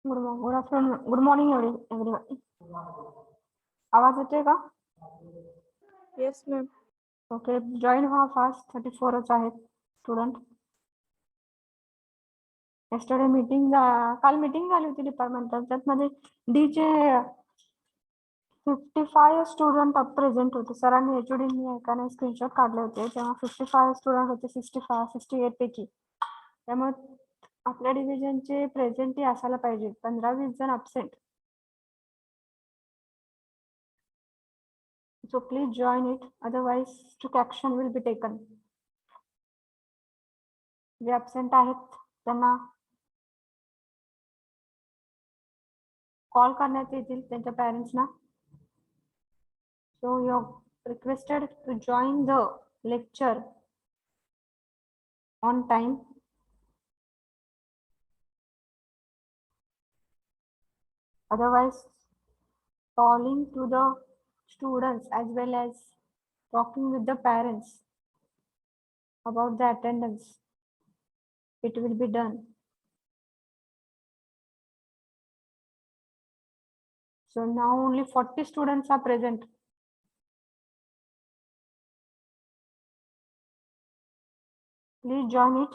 Good afternoon, good morning everyone. आवाज येतोय का? Yes ma'am. ओके, जॉईन व्हा फास्ट. 34च आहेत स्टुडंट. येस्टरडे मीटिंग, काल मीटिंग झाली होती डिपार्टमेंटल. त्यातमध्ये डी चे 55 स्टुडंट प्रेझेंट होते. सरांनी एचओडींनी एकाने स्क्रीनशॉट काढले होते, तेव्हा 55 स्टुडंट होते 68 पैकी. त्यामुळे आपल्या डिव्हिजनचे प्रेझेंटही असायला पाहिजे. 15-20 जण absent. So please join it, otherwise strict action will be taken. जे absent आहेत त्यांना कॉल करण्यात येतील त्यांच्या पेरेंट्सना. So you are requested to join the lecture on time. Otherwise, calling to the students as well as talking with the parents about the attendance, it will be done. So now only 40 students are present. Please join it.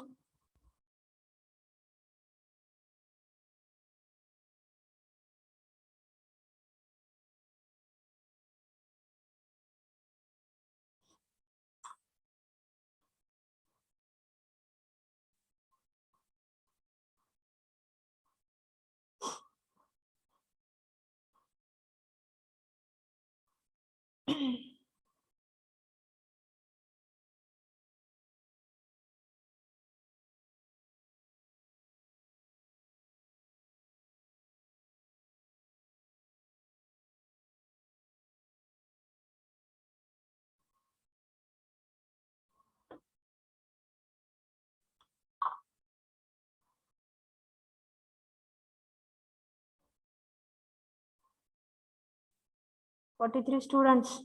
Forty-three students.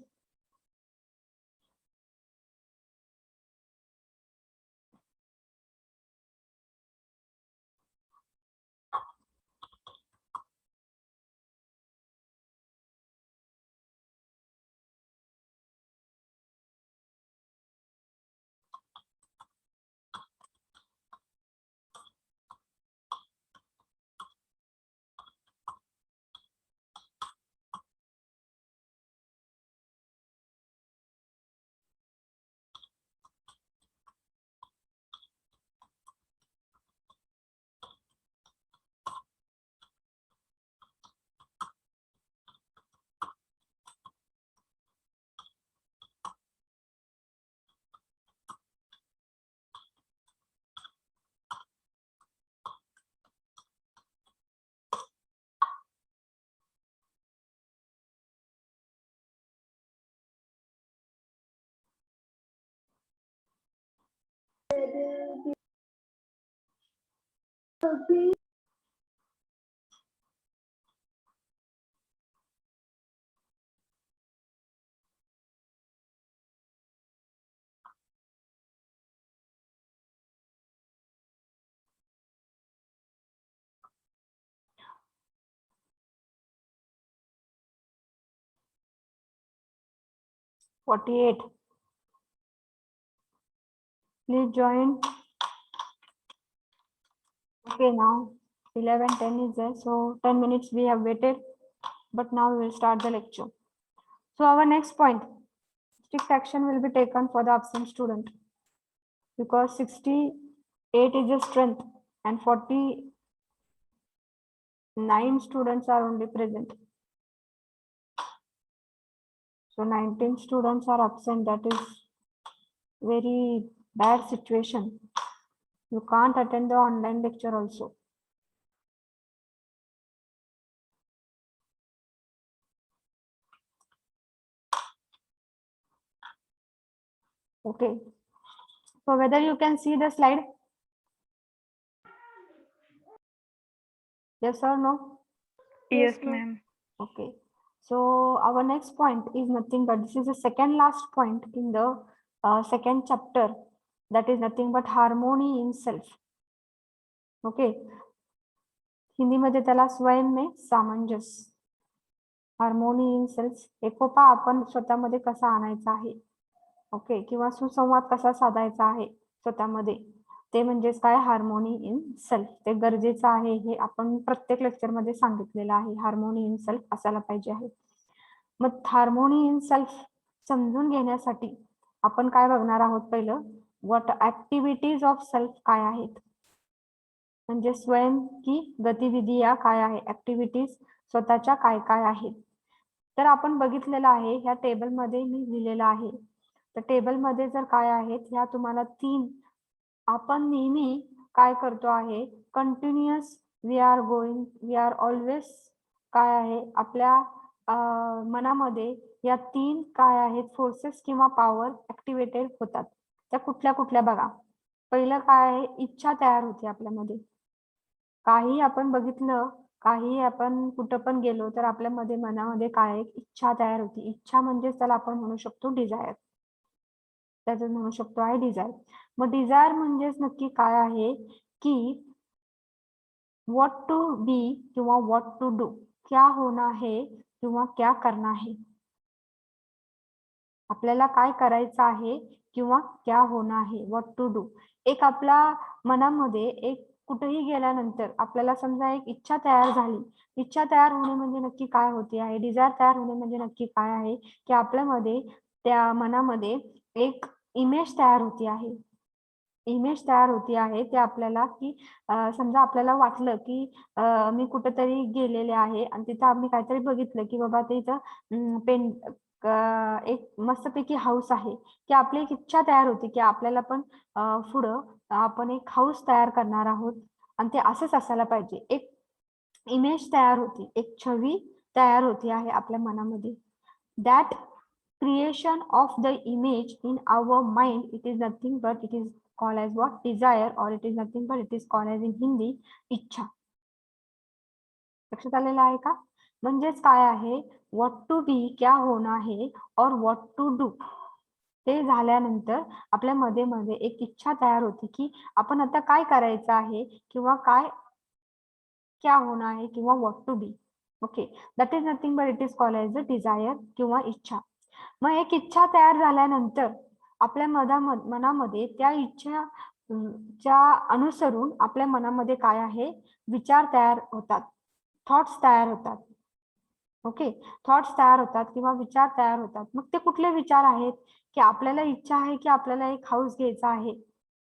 Forty-eight. Please join. Okay, now 11:10 is there, so 10 minutes we have waited, but now we will start the lecture. So our next point, strict action will be taken for the absent student because 68 is a strength and 49 students are only present. So 19 students are absent. That is very bad situation. You can't attend the online lecture also. Okay. So whether you can see the slide? Yes or no? Yes ma'am. Okay. So our next point is nothing but this is the second last point in the second chapter. That is nothing but harmony in self. Okay. हिंदीमध्ये त्याला स्वयं में सामंजस्य, harmony in self, एकोपा आपण स्वतःमध्ये कसा आणायचा आहे, ओके, किंवा सुसंवाद कसा साधायचा आहे स्वतःमध्ये, ते म्हणजेच काय, हार्मोनी इन सेल्फ. ते गरजेचं आहे, हे आपण प्रत्येक लेक्चर मध्ये सांगितलेलं आहे. हार्मोनी इन सेल्फ असायला पाहिजे आहे. मग हार्मोनी इन सेल्फ समजून घेण्यासाठी आपण काय बघणार आहोत, पहिलं व्हॉट ऍक्टिव्हिटीज ऑफ सेल्फ काय आहेत, म्हणजे स्वयं की गतिविधी या काय आहे, ऍक्टिव्हिटीज स्वतःच्या काय काय आहेत. तर आपण बघितलेलं आहे, ह्या टेबल मध्ये मी लिहिलेलं आहे. तर टेबल मध्ये जर काय आहेत, ह्या तुम्हाला 3 आपण नेहमी काय करतो आहे, कंटिन्युअस वी आर ऑलवेज काय आहे, आपल्या मनामध्ये या 3 काय आहेत, फोर्सेस किंवा पॉवर ऍक्टिव्हेटेड होतात. त्या कुठल्या कुठल्या बघा. पहिलं काय आहे, इच्छा तयार होते आपल्यामध्ये. काही आपण बघितलं, काही आपण कुठं पण गेलो तर आपल्यामध्ये मनामध्ये काय आहे, इच्छा तयार होती. इच्छा म्हणजे त्याला आपण म्हणू शकतो डिझायर, त्याचं म्हणू शकतो आहे डिझायर. मग डिझायर म्हणजेच नक्की काय आहे, की व्हॉट टू बी किंवा व्हॉट टू डू, क्या होना है किंवा क्या करना है, आपल्याला काय करायचं आहे किंवा क्या होना है, व्हॉट टू डू. एक आपल्या मनामध्ये एक कुठेही गेल्यानंतर आपल्याला समजा एक इच्छा तयार झाली. इच्छा तयार होणे म्हणजे नक्की काय होते आहे, डिझायर तयार होणे म्हणजे नक्की काय आहे, की आपल्यामध्ये त्या मनामध्ये एक इमेज तयार होती आहे. इमेज तयार होती आहे ते आपल्याला, की समजा आपल्याला वाटलं की मी कुठेतरी गेलेले आहे आणि तिथं आम्ही काहीतरी बघितलं की बाबा तिथं पेन एक मस्तपैकी हाऊस आहे, की आपली एक इच्छा तयार होती की आपल्याला पण पुढं आपण एक हाऊस तयार करणार आहोत आणि ते असंच असायला पाहिजे. एक इमेज तयार होती, एक छवी तयार होती आहे आपल्या मनामध्ये. That creation of the image in our mind, it is nothing but it is called as what, desire, or it is nothing but it is called as in Hindi इच्छा. लक्षात आलेलं आहे का? म्हणजेच काय आहे, व्हॉट टू बी क्या होना है और व्हॉट टू डू, ते झाल्यानंतर आपल्या मध्ये मध्ये एक इच्छा तयार होती की आपण आता काय करायचं आहे किंवा काय क्या होना है किंवा what to be. Okay, that is nothing but it is called as a desire किंवा इच्छा. मग एक इच्छा तयार झाल्यानंतर आपल्या मनामध्ये त्या इच्छा च्या अनुसरून आपल्या मनामध्ये काय आहे, विचार तयार होतात, थॉट्स तयार होतात. ओके, थॉट्स तयार होतात किंवा विचार तयार होतात. मग ते कुठले विचार आहेत, की आपल्याला इच्छा आहे की आपल्याला एक हाऊस घ्यायचा आहे,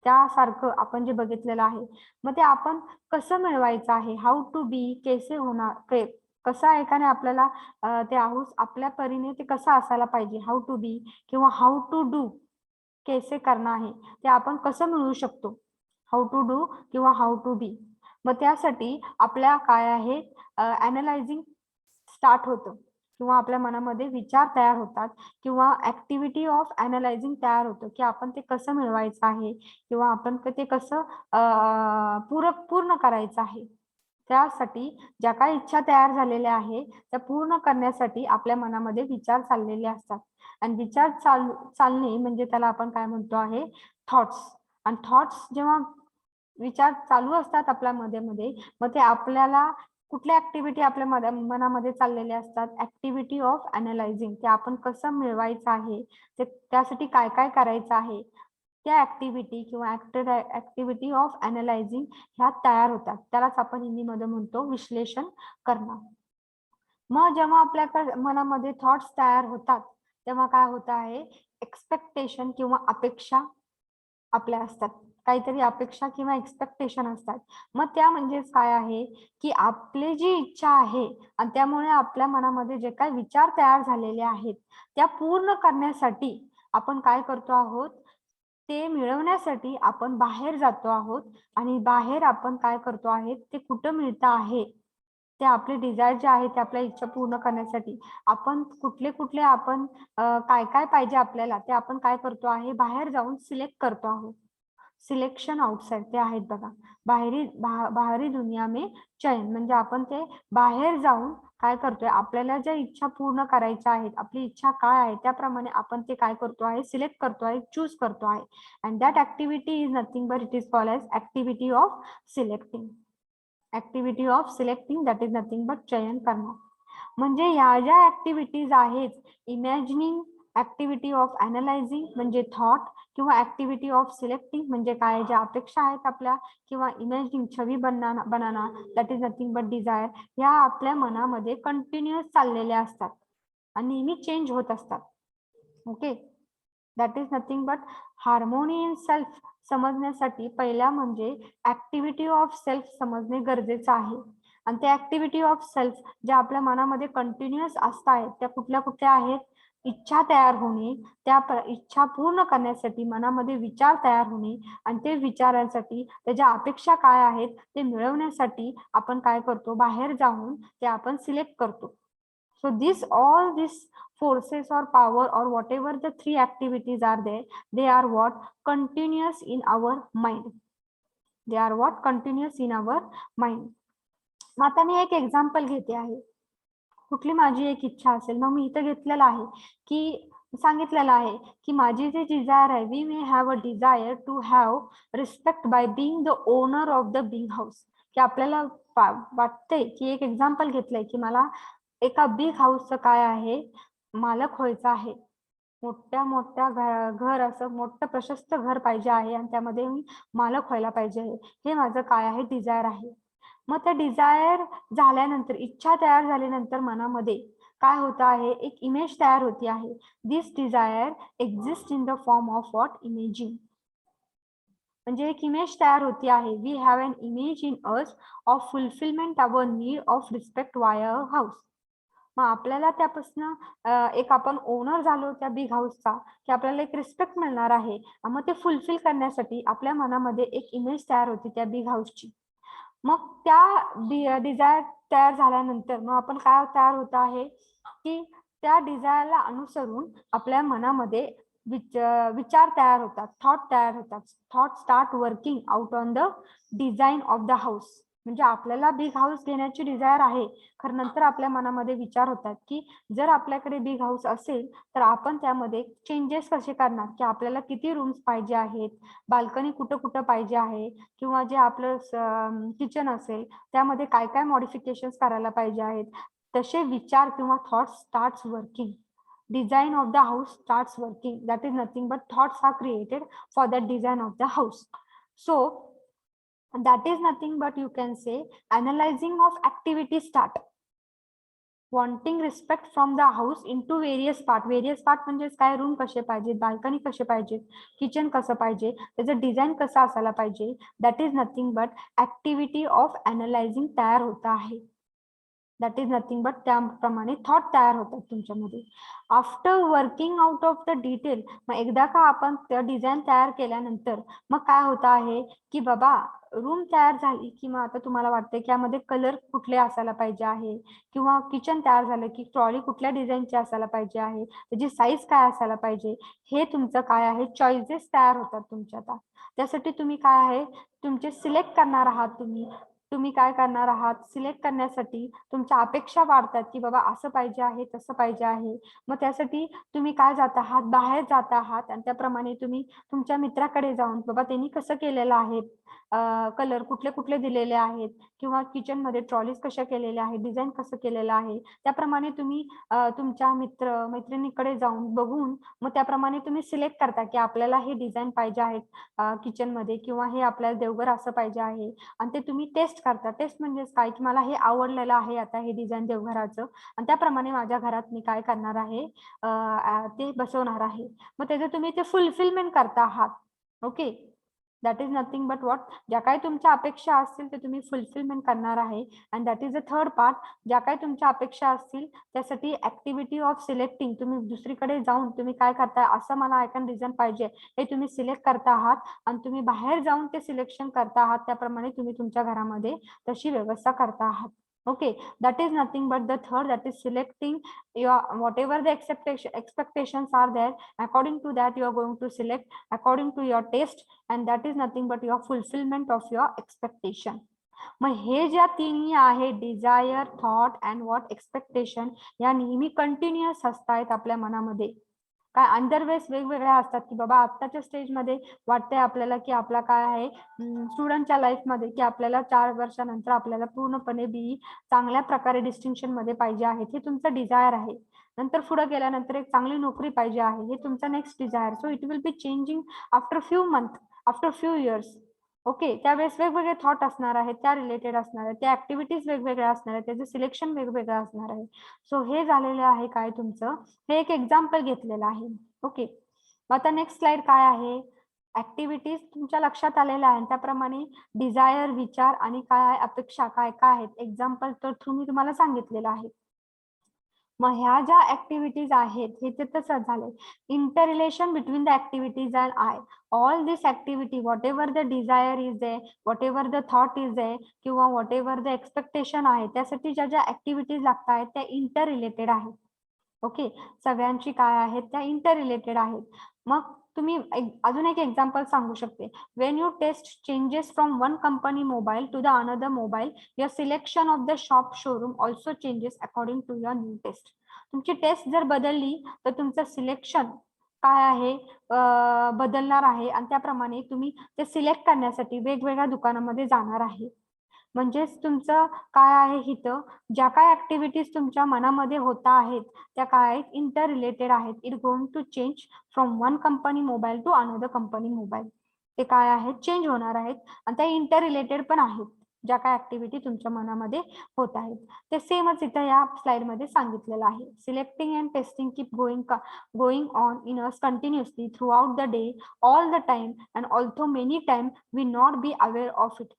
त्यासारखं आपण जे बघितलेलं आहे. मग ते आपण कसं मिळवायचं आहे, हाऊ टू बी, कैसे होणार, कसं आहे का नाही आपल्याला ते हाऊस आपल्या परीने ते कसं असायला पाहिजे, हाऊ टू बी किंवा हाऊ टू डू, कैसे करना आहे, ते आपण कसं मिळवू शकतो, हाऊ टू डू किंवा हाऊ टू बी. मग त्यासाठी आपल्या काय आहे, अनालायझिंग स्टार्ट होतं किंवा आपल्या मनामध्ये विचार तयार होतात किंवा ऍक्टिव्हिटी ऑफ अनालायझिंग तयार होतं, की आपण ते कसं मिळवायचं आहे किंवा आपण ते कसं पूर्ण करायचं आहे. त्यासाठी ज्या काही इच्छा तयार झालेल्या आहे त्या पूर्ण करण्यासाठी आपल्या मनामध्ये विचार चाललेले असतात. आणि विचार चालणे म्हणजे त्याला आपण काय म्हणतो आहे, थॉट्स. आणि थॉट्स जेव्हा विचार चालू असतात आपल्या मध्ये, मग ते आपल्याला कुठल्या ऍक्टिव्हिटी आपल्या मनामध्ये चाललेल्या असतात, ऍक्टिव्हिटी ऑफ अनालायझिंग, ते आपण कसं मिळवायचं आहे, ते त्यासाठी काय काय करायचं आहे, त्या ऍक्टिव्हिटी किंवा ऍक्टिव्हिटी ऑफ अनालायझिंग ह्या तयार होतात. त्यालाच आपण हिंदीमध्ये म्हणतो विश्लेषण करणं. मग जेव्हा आपल्या मनामध्ये थॉट्स तयार होतात तेव्हा काय होत आहे, एक्सपेक्टेशन किंवा अपेक्षा आपल्या असतात, काहीतरी अपेक्षा किंवा एक्सपेक्टेशन असतात. मग त्या म्हणजेच काय आहे, की आपली जी इच्छा आहे आणि त्यामुळे आपल्या मनामध्ये जे काही विचार तयार झालेले आहेत त्या पूर्ण करण्यासाठी आपण काय करतो आहोत, ते मिळवण्यासाठी आपण बाहेर जातो आहोत. आणि बाहेर आपण काय करतो आहे, ते कुठं मिळतं आहे, ते आपले डिझायर जे आहे ते आपल्या इच्छा पूर्ण करण्यासाठी आपण कुठले कुठले आपण काय काय पाहिजे आपल्याला ते आपण काय करतो आहे, बाहेर जाऊन सिलेक्ट करतो आहोत. सिलेक्शन आउटसाइड ते आहेत बघा, बाहेरी दुनिया में चयन, म्हणजे आपण ते बाहेर जाऊन काय करतोय, आपल्याला ज्या इच्छा पूर्ण करायच्या आहेत, आपली इच्छा काय आहे त्याप्रमाणे आपण ते काय करतो आहे, सिलेक्ट करतो आहे, चूज करतो आहे. And that activity is nothing but it is called as activity of selecting. Activity of selecting that is nothing but चयन करणं. म्हणजे ह्या ज्या ऍक्टिव्हिटीज आहेत, इमॅजिनिंग, ऍक्टिव्हिटी ऑफ अनालायझिंग म्हणजे थॉट, किंवा ऍक्टिव्हिटी ऑफ सिलेक्टिंग म्हणजे काय ज्या अपेक्षा आहेत आपल्या, किंवा इमॅजिनिंग छवी बनाना that is nothing but desire, ह्या आपल्या मनामध्ये कंटिन्युअस चाललेल्या असतात आणि नेहमी चेंज होत असतात. Okay, that is nothing but harmony in self समजण्यासाठी पहिला म्हणजे ऍक्टिव्हिटी ऑफ सेल्फ समजणे गरजेचं आहे. आणि त्या ऍक्टिव्हिटी ऑफ सेल्फ ज्या आपल्या मनामध्ये कंटिन्युअस असतात त्या कुठल्या कुठल्या आहेत? इच्छा तयार होणे, त्या इच्छा पूर्ण करण्यासाठी मनामध्ये विचार तयार होणे, आणि ते विचारांसाठी त्याच्या अपेक्षा काय आहेत ते मिळवण्यासाठी आपण काय करतो, बाहेर जाऊन ते आपण सिलेक्ट करतो. So all these forces or power or whatever the three activities are there, they are what? Continuous in our mind. They are what? Continuous in our mind. आता मी एक एक्झाम्पल घेते आहे. कुठली माझी एक इच्छा असेल, मग मी इथं घेतलेलं आहे की सांगितलेलं आहे की माझी जे डिझायर आहे, we may have a desire to have respect by being the owner of the big house. की आपल्याला वाटते की एक एक्झाम्पल घेतलंय की मला एका बिग हाऊसचं काय आहे, मालक व्हायचं आहे. मोठ्या मोठ्या घर असं मोठं प्रशस्त घर पाहिजे आहे आणि त्यामध्ये मी मालक व्हायला पाहिजे, हे माझं काय आहे, डिझायर आहे. मग त्या डिझायर झाल्यानंतर, इच्छा तयार झाल्यानंतर मनामध्ये काय होत आहे, एक इमेज तयार होती आहे. This desire exist in the form of what? Imaging. म्हणजे एक इमेज तयार होती आहे. We have an image in us of fulfilment our need of respect via house. मग आपल्याला त्यापासून एक आपण ओनर झालो त्या बिग हाऊसचा, की आपल्याला एक रिस्पेक्ट मिळणार आहे. मग ते फुलफिल करण्यासाठी आपल्या मनामध्ये एक इमेज तयार होती त्या बिग हाऊसची. मग त्या डिझायर तयार झाल्यानंतर मग आपण काय तयार होत आहे की त्या डिझायरला अनुसरून आपल्या मनामध्ये विचार तयार होतात, थॉट तयार होतात. Thought start working out on the design of the house. म्हणजे आपल्याला बिग हाऊस घेण्याची डिझायर आहे, खरं नंतर आपल्या मनामध्ये विचार होतात की जर आपल्याकडे बिग हाऊस असेल तर आपण त्यामध्ये चेंजेस कसे करणार, की आपल्याला किती रूम्स पाहिजे आहेत, बाल्कनी कुठं कुठं पाहिजे आहे, किंवा जे आपलं किचन असेल त्यामध्ये काय काय मॉडिफिकेशन्स करायला पाहिजे आहेत. तसे विचार किंवा thoughts starts working. Design of the house starts working. That is nothing but thoughts are created for that design of the house. So that is nothing but you can say analyzing of activity start. Wanting respect from the house into various part. Various part म्हणजे काय? Room कसे पाहिजेत, balcony कसे पाहिजेत, kitchen कसं पाहिजे, त्याचं design कसं असायला पाहिजे. That is nothing but activity of analysing तयार होत आहे. दॅट इज नथिंग बट त्याप्रमाणे थॉट तयार होतात तुमच्यामध्ये. After working out of the detail, मग एकदा का आपण त्या डिझाईन तयार केल्यानंतर मग काय होत आहे की बाबा रूम तयार झाली की मग आता तुम्हाला वाटतं की यामध्ये कलर कुठले असायला पाहिजे आहे, किंवा किचन तयार झालं की ट्रॉली कुठल्या डिझाईनची असायला पाहिजे आहे, त्याची साईज काय असायला पाहिजे, हे तुमचं काय आहे चॉईसेस तयार होतात तुमच्या. आता त्यासाठी तुम्ही काय आहे तुमचे सिलेक्ट करणार आहात. तुम्ही काय करणार आहात, सिलेक्ट करण्यासाठी तुमच्या अपेक्षा वाढतात की बाबा असं पाहिजे आहे, तसं पाहिजे आहे. मग त्यासाठी तुम्ही काय जात आहात, बाहेर जात आहात आणि त्याप्रमाणे तुम्ही तुमच्या मित्राकडे जाऊन बाबा त्यांनी कसं केलेलं आहे, कलर कुठले कुठले दिलेले आहेत, किंवा किचन मध्ये ट्रॉलीज कशा केलेल्या आहेत, डिझाईन कसं केलेलं आहे, त्याप्रमाणे तुम्ही तुमच्या मैत्रिणीकडे जाऊन बघून मग त्याप्रमाणे तुम्ही सिलेक्ट करता की आपल्याला हे डिझाईन पाहिजे आहे किचन मध्ये, किंवा हे आपल्याला देवघर असं पाहिजे आहे. आणि ते तुम्ही टेस्ट करता. टेस्ट म्हणजे काय, की मला हे आवडलेलं आहे आता हे डिझाईन देवघराचं, आणि त्याप्रमाणे माझ्या घरात मी काय करणार आहे ते बसवणार आहे. मग त्याचं तुम्ही ते फुलफिलमेंट करता आहात. Okay, that is nothing but what? ज्या काही तुमच्या अपेक्षा असतील ते तुम्ही फुलफिलमेंट करणार आहे. And that is the third part. ज्या काही तुमच्या अपेक्षा असतील त्यासाठी ऍक्टिव्हिटी ऑफ सिलेक्टिंग, तुम्ही दुसरीकडे जाऊन तुम्ही काय करताय, असं मला आयकन डिझाईन पाहिजे हे तुम्ही सिलेक्ट करता आहात, आणि तुम्ही बाहेर जाऊन ते सिलेक्शन करता आहात. त्याप्रमाणे तुम्ही तुमच्या घरामध्ये तशी व्यवस्था करता आहात. Okay, that is nothing but the third, that is selecting your whatever the expectations are there. According to that you are going to select according to your taste, and that is nothing but your fulfillment of your expectation. मग हे ज्या तिन्ही आहे, desire, thought and what expectation, या नेहमी continuous असतात आपल्या मनामध्ये. काय अंडरवेस वेगवेगळ्या असतात की बाबा आत्ताच्या स्टेजमध्ये वाटतंय आपल्याला की आपला काय आहे स्टुडंटच्या लाईफमध्ये की आपल्याला 4 वर्षानंतर आपल्याला पूर्णपणे बीई चांगल्या प्रकारे डिस्टिंक्शन मध्ये पाहिजे आहे, हे तुमचं डिझायर आहे. नंतर पुढे गेल्यानंतर एक चांगली नोकरी पाहिजे आहे, हे तुमचा next desire. So it will be changing after few month, after few years. Okay, त्यावेळेस वेगवेगळे थॉट असणार आहेत, त्या रिलेटेड असणार आहेत, त्या ऍक्टिव्हिटीज वेगवेगळ्या असणार आहेत, त्याचं सिलेक्शन वेगवेगळं असणार आहे. सो हे झालेलं आहे काय तुमचं, हे एक एक्झाम्पल घेतलेलं आहे. ओके, आता नेक्स्ट स्लाइड काय आहे, ऍक्टिव्हिटीज तुमच्या लक्षात आलेल्या आहे. त्याप्रमाणे डिझायर, विचार आणि काय आहे अपेक्षा काय काय आहेत, एक्झाम्पल तर थ्रू मी तुम्हाला सांगितलेलं आहे. मग ह्या ज्या ऍक्टिव्हिटीज आहेत हे ते तसंच झालंय. Inter relation between the activities and I. All this activity whatever the desire is they, whatever the thought is they किंवा व्हॉट एव्हर द एक्सपेक्टेशन आहे, त्यासाठी ज्या ज्या ऍक्टिव्हिटीज लागतात त्या इंटर रिलेटेड आहेत. ओके, सगळ्यांची काय आहेत त्या इंटर रिलेटेड आहेत. मग तुम्ही अजून एक एक्झाम्पल सांगू शकते. When you taste changes from one company mobile to the another mobile, your selection of the shop showroom also changes according to your new taste. तुमची टेस्ट जर बदलली तर तुमचं सिलेक्शन काय आहे बदलणार आहे आणि त्याप्रमाणे तुम्ही ते सिलेक्ट करण्यासाठी वेगवेगळ्या दुकानामध्ये जाणार आहे. म्हणजेच तुमचं काय आहे इथं ज्या काय ऍक्टिव्हिटीज तुमच्या मनामध्ये होता आहेत त्या काय आहेत इंटर रिलेटेड आहेत. It going to change from one company mobile to another company mobile. ते काय आहेत चेंज होणार आहेत आणि त्या इंटर रिलेटेड पण आहेत. ज्या काय ऍक्टिव्हिटी तुमच्या मनामध्ये होत आहेत ते सेमच इथं या स्लाइड मध्ये सांगितलेलं आहे. Selecting and tasting keep going on in us continuously throughout the day all the time and also many time we not be aware of it.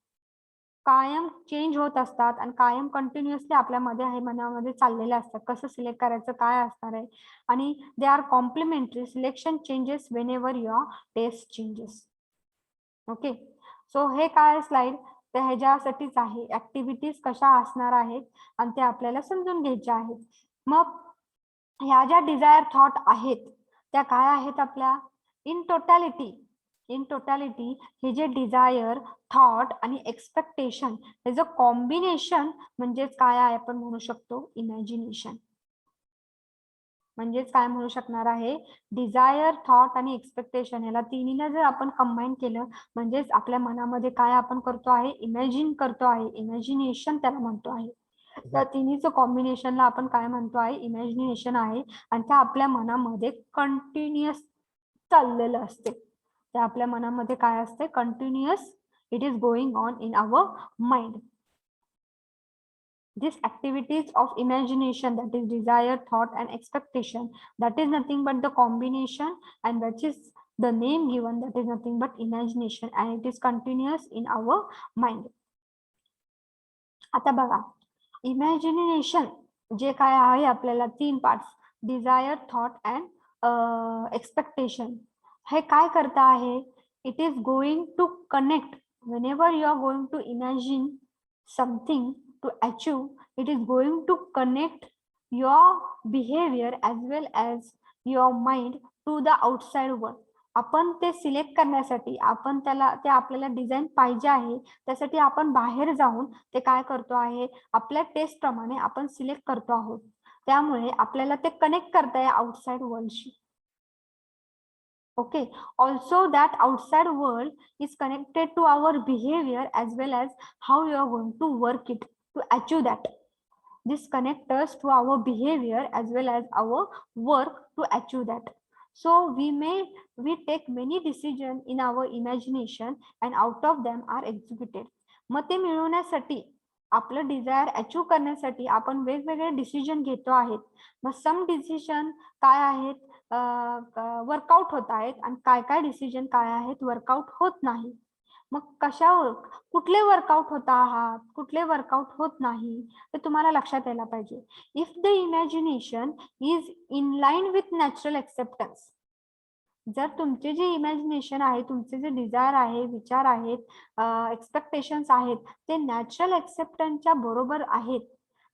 कायम चेंज होत असतात आणि कायम कंटिन्युअसली आपल्यामध्ये आहे मनामध्ये चाललेले असतात. कसं सिलेक्ट करायचं काय असणार आहे आणि they are complementary. Selection changes whenever your taste changes. Okay, so हे काय स्लाइड तर ह्याच्यासाठीच आहे. ऍक्टिव्हिटीज कशा असणार आहेत आणि ते आपल्याला समजून घ्यायच्या आहेत. मग ह्या ज्या डिझायर थॉट आहेत त्या काय आहेत आपल्या इन टोटॅलिटी हे जे डिझायर थॉट आणि एक्सपेक्टेशन याचं कॉम्बिनेशन म्हणजेच काय आहे आपण म्हणू शकतो इमॅजिनेशन. म्हणजेच काय म्हणू शकणार आहे डिझायर थॉट आणि एक्सपेक्टेशन याला तिन्हीला जर आपण कंबाईन केलं म्हणजेच आपल्या मनामध्ये काय आपण करतो आहे इमॅजिन करतो आहे. इमॅजिनेशन त्याला म्हणतो आहे. त्या तिन्हीचं कॉम्बिनेशनला आपण काय म्हणतो आहे इमॅजिनेशन आहे आणि त्या आपल्या मनामध्ये कंटिन्युअस चाललेलं असते. त्या आपल्या मनामध्ये काय असते continuous it is going on in our mind. These activities of imagination, that is desire, thought and expectation, that is nothing but the combination and that is the name given, that is nothing but imagination and it is continuous in our mind. आता बघा imagination जे काय आहे आपल्याला तीन parts desire thought and expectation हे काय करता आहे it is going to connect whenever you are going to imagine something to achieve, it is going to connect your behavior as well as your mind to the outside world. आपण ते select करण्यासाठी आपण त्याला ते आपल्याला design पाहिजे आहे त्यासाठी आपण बाहेर जाऊन ते काय करतो आहे आपल्या टेस्ट प्रमाणे आपण सिलेक्ट करतो आहोत. त्यामुळे आपल्याला ते कनेक्ट करता आहे outside वर्ल्डशी. Okay, also that outside world is connected to our behavior as well as how you are going to work it to achieve that. This connects us to our behavior as well as our work to achieve that. So we take many decisions in our imagination and out of them are executed. मग ते मिळवण्यासाठी आपलं Dzire achieve करण्यासाठी आपण वेगवेगळे decision घेतो आहेत. मग सम डिसिजन काय आहेत वर्कआउट होत आहेत आणि काय काय डिसिजन काय आहेत वर्कआउट होत नाही. मग कशावर कुठले वर्कआउट होत आहात कुठले वर्कआउट होत नाही ते तुम्हाला लक्षात यायला पाहिजे. If the imagination is in line with natural acceptance, जर तुमचे जे इमॅजिनेशन आहे तुमचे जे डिझायर आहे विचार आहेत एक्सपेक्टेशन्स आहेत ते नॅचरल एक्सेप्टन्सच्या बरोबर आहेत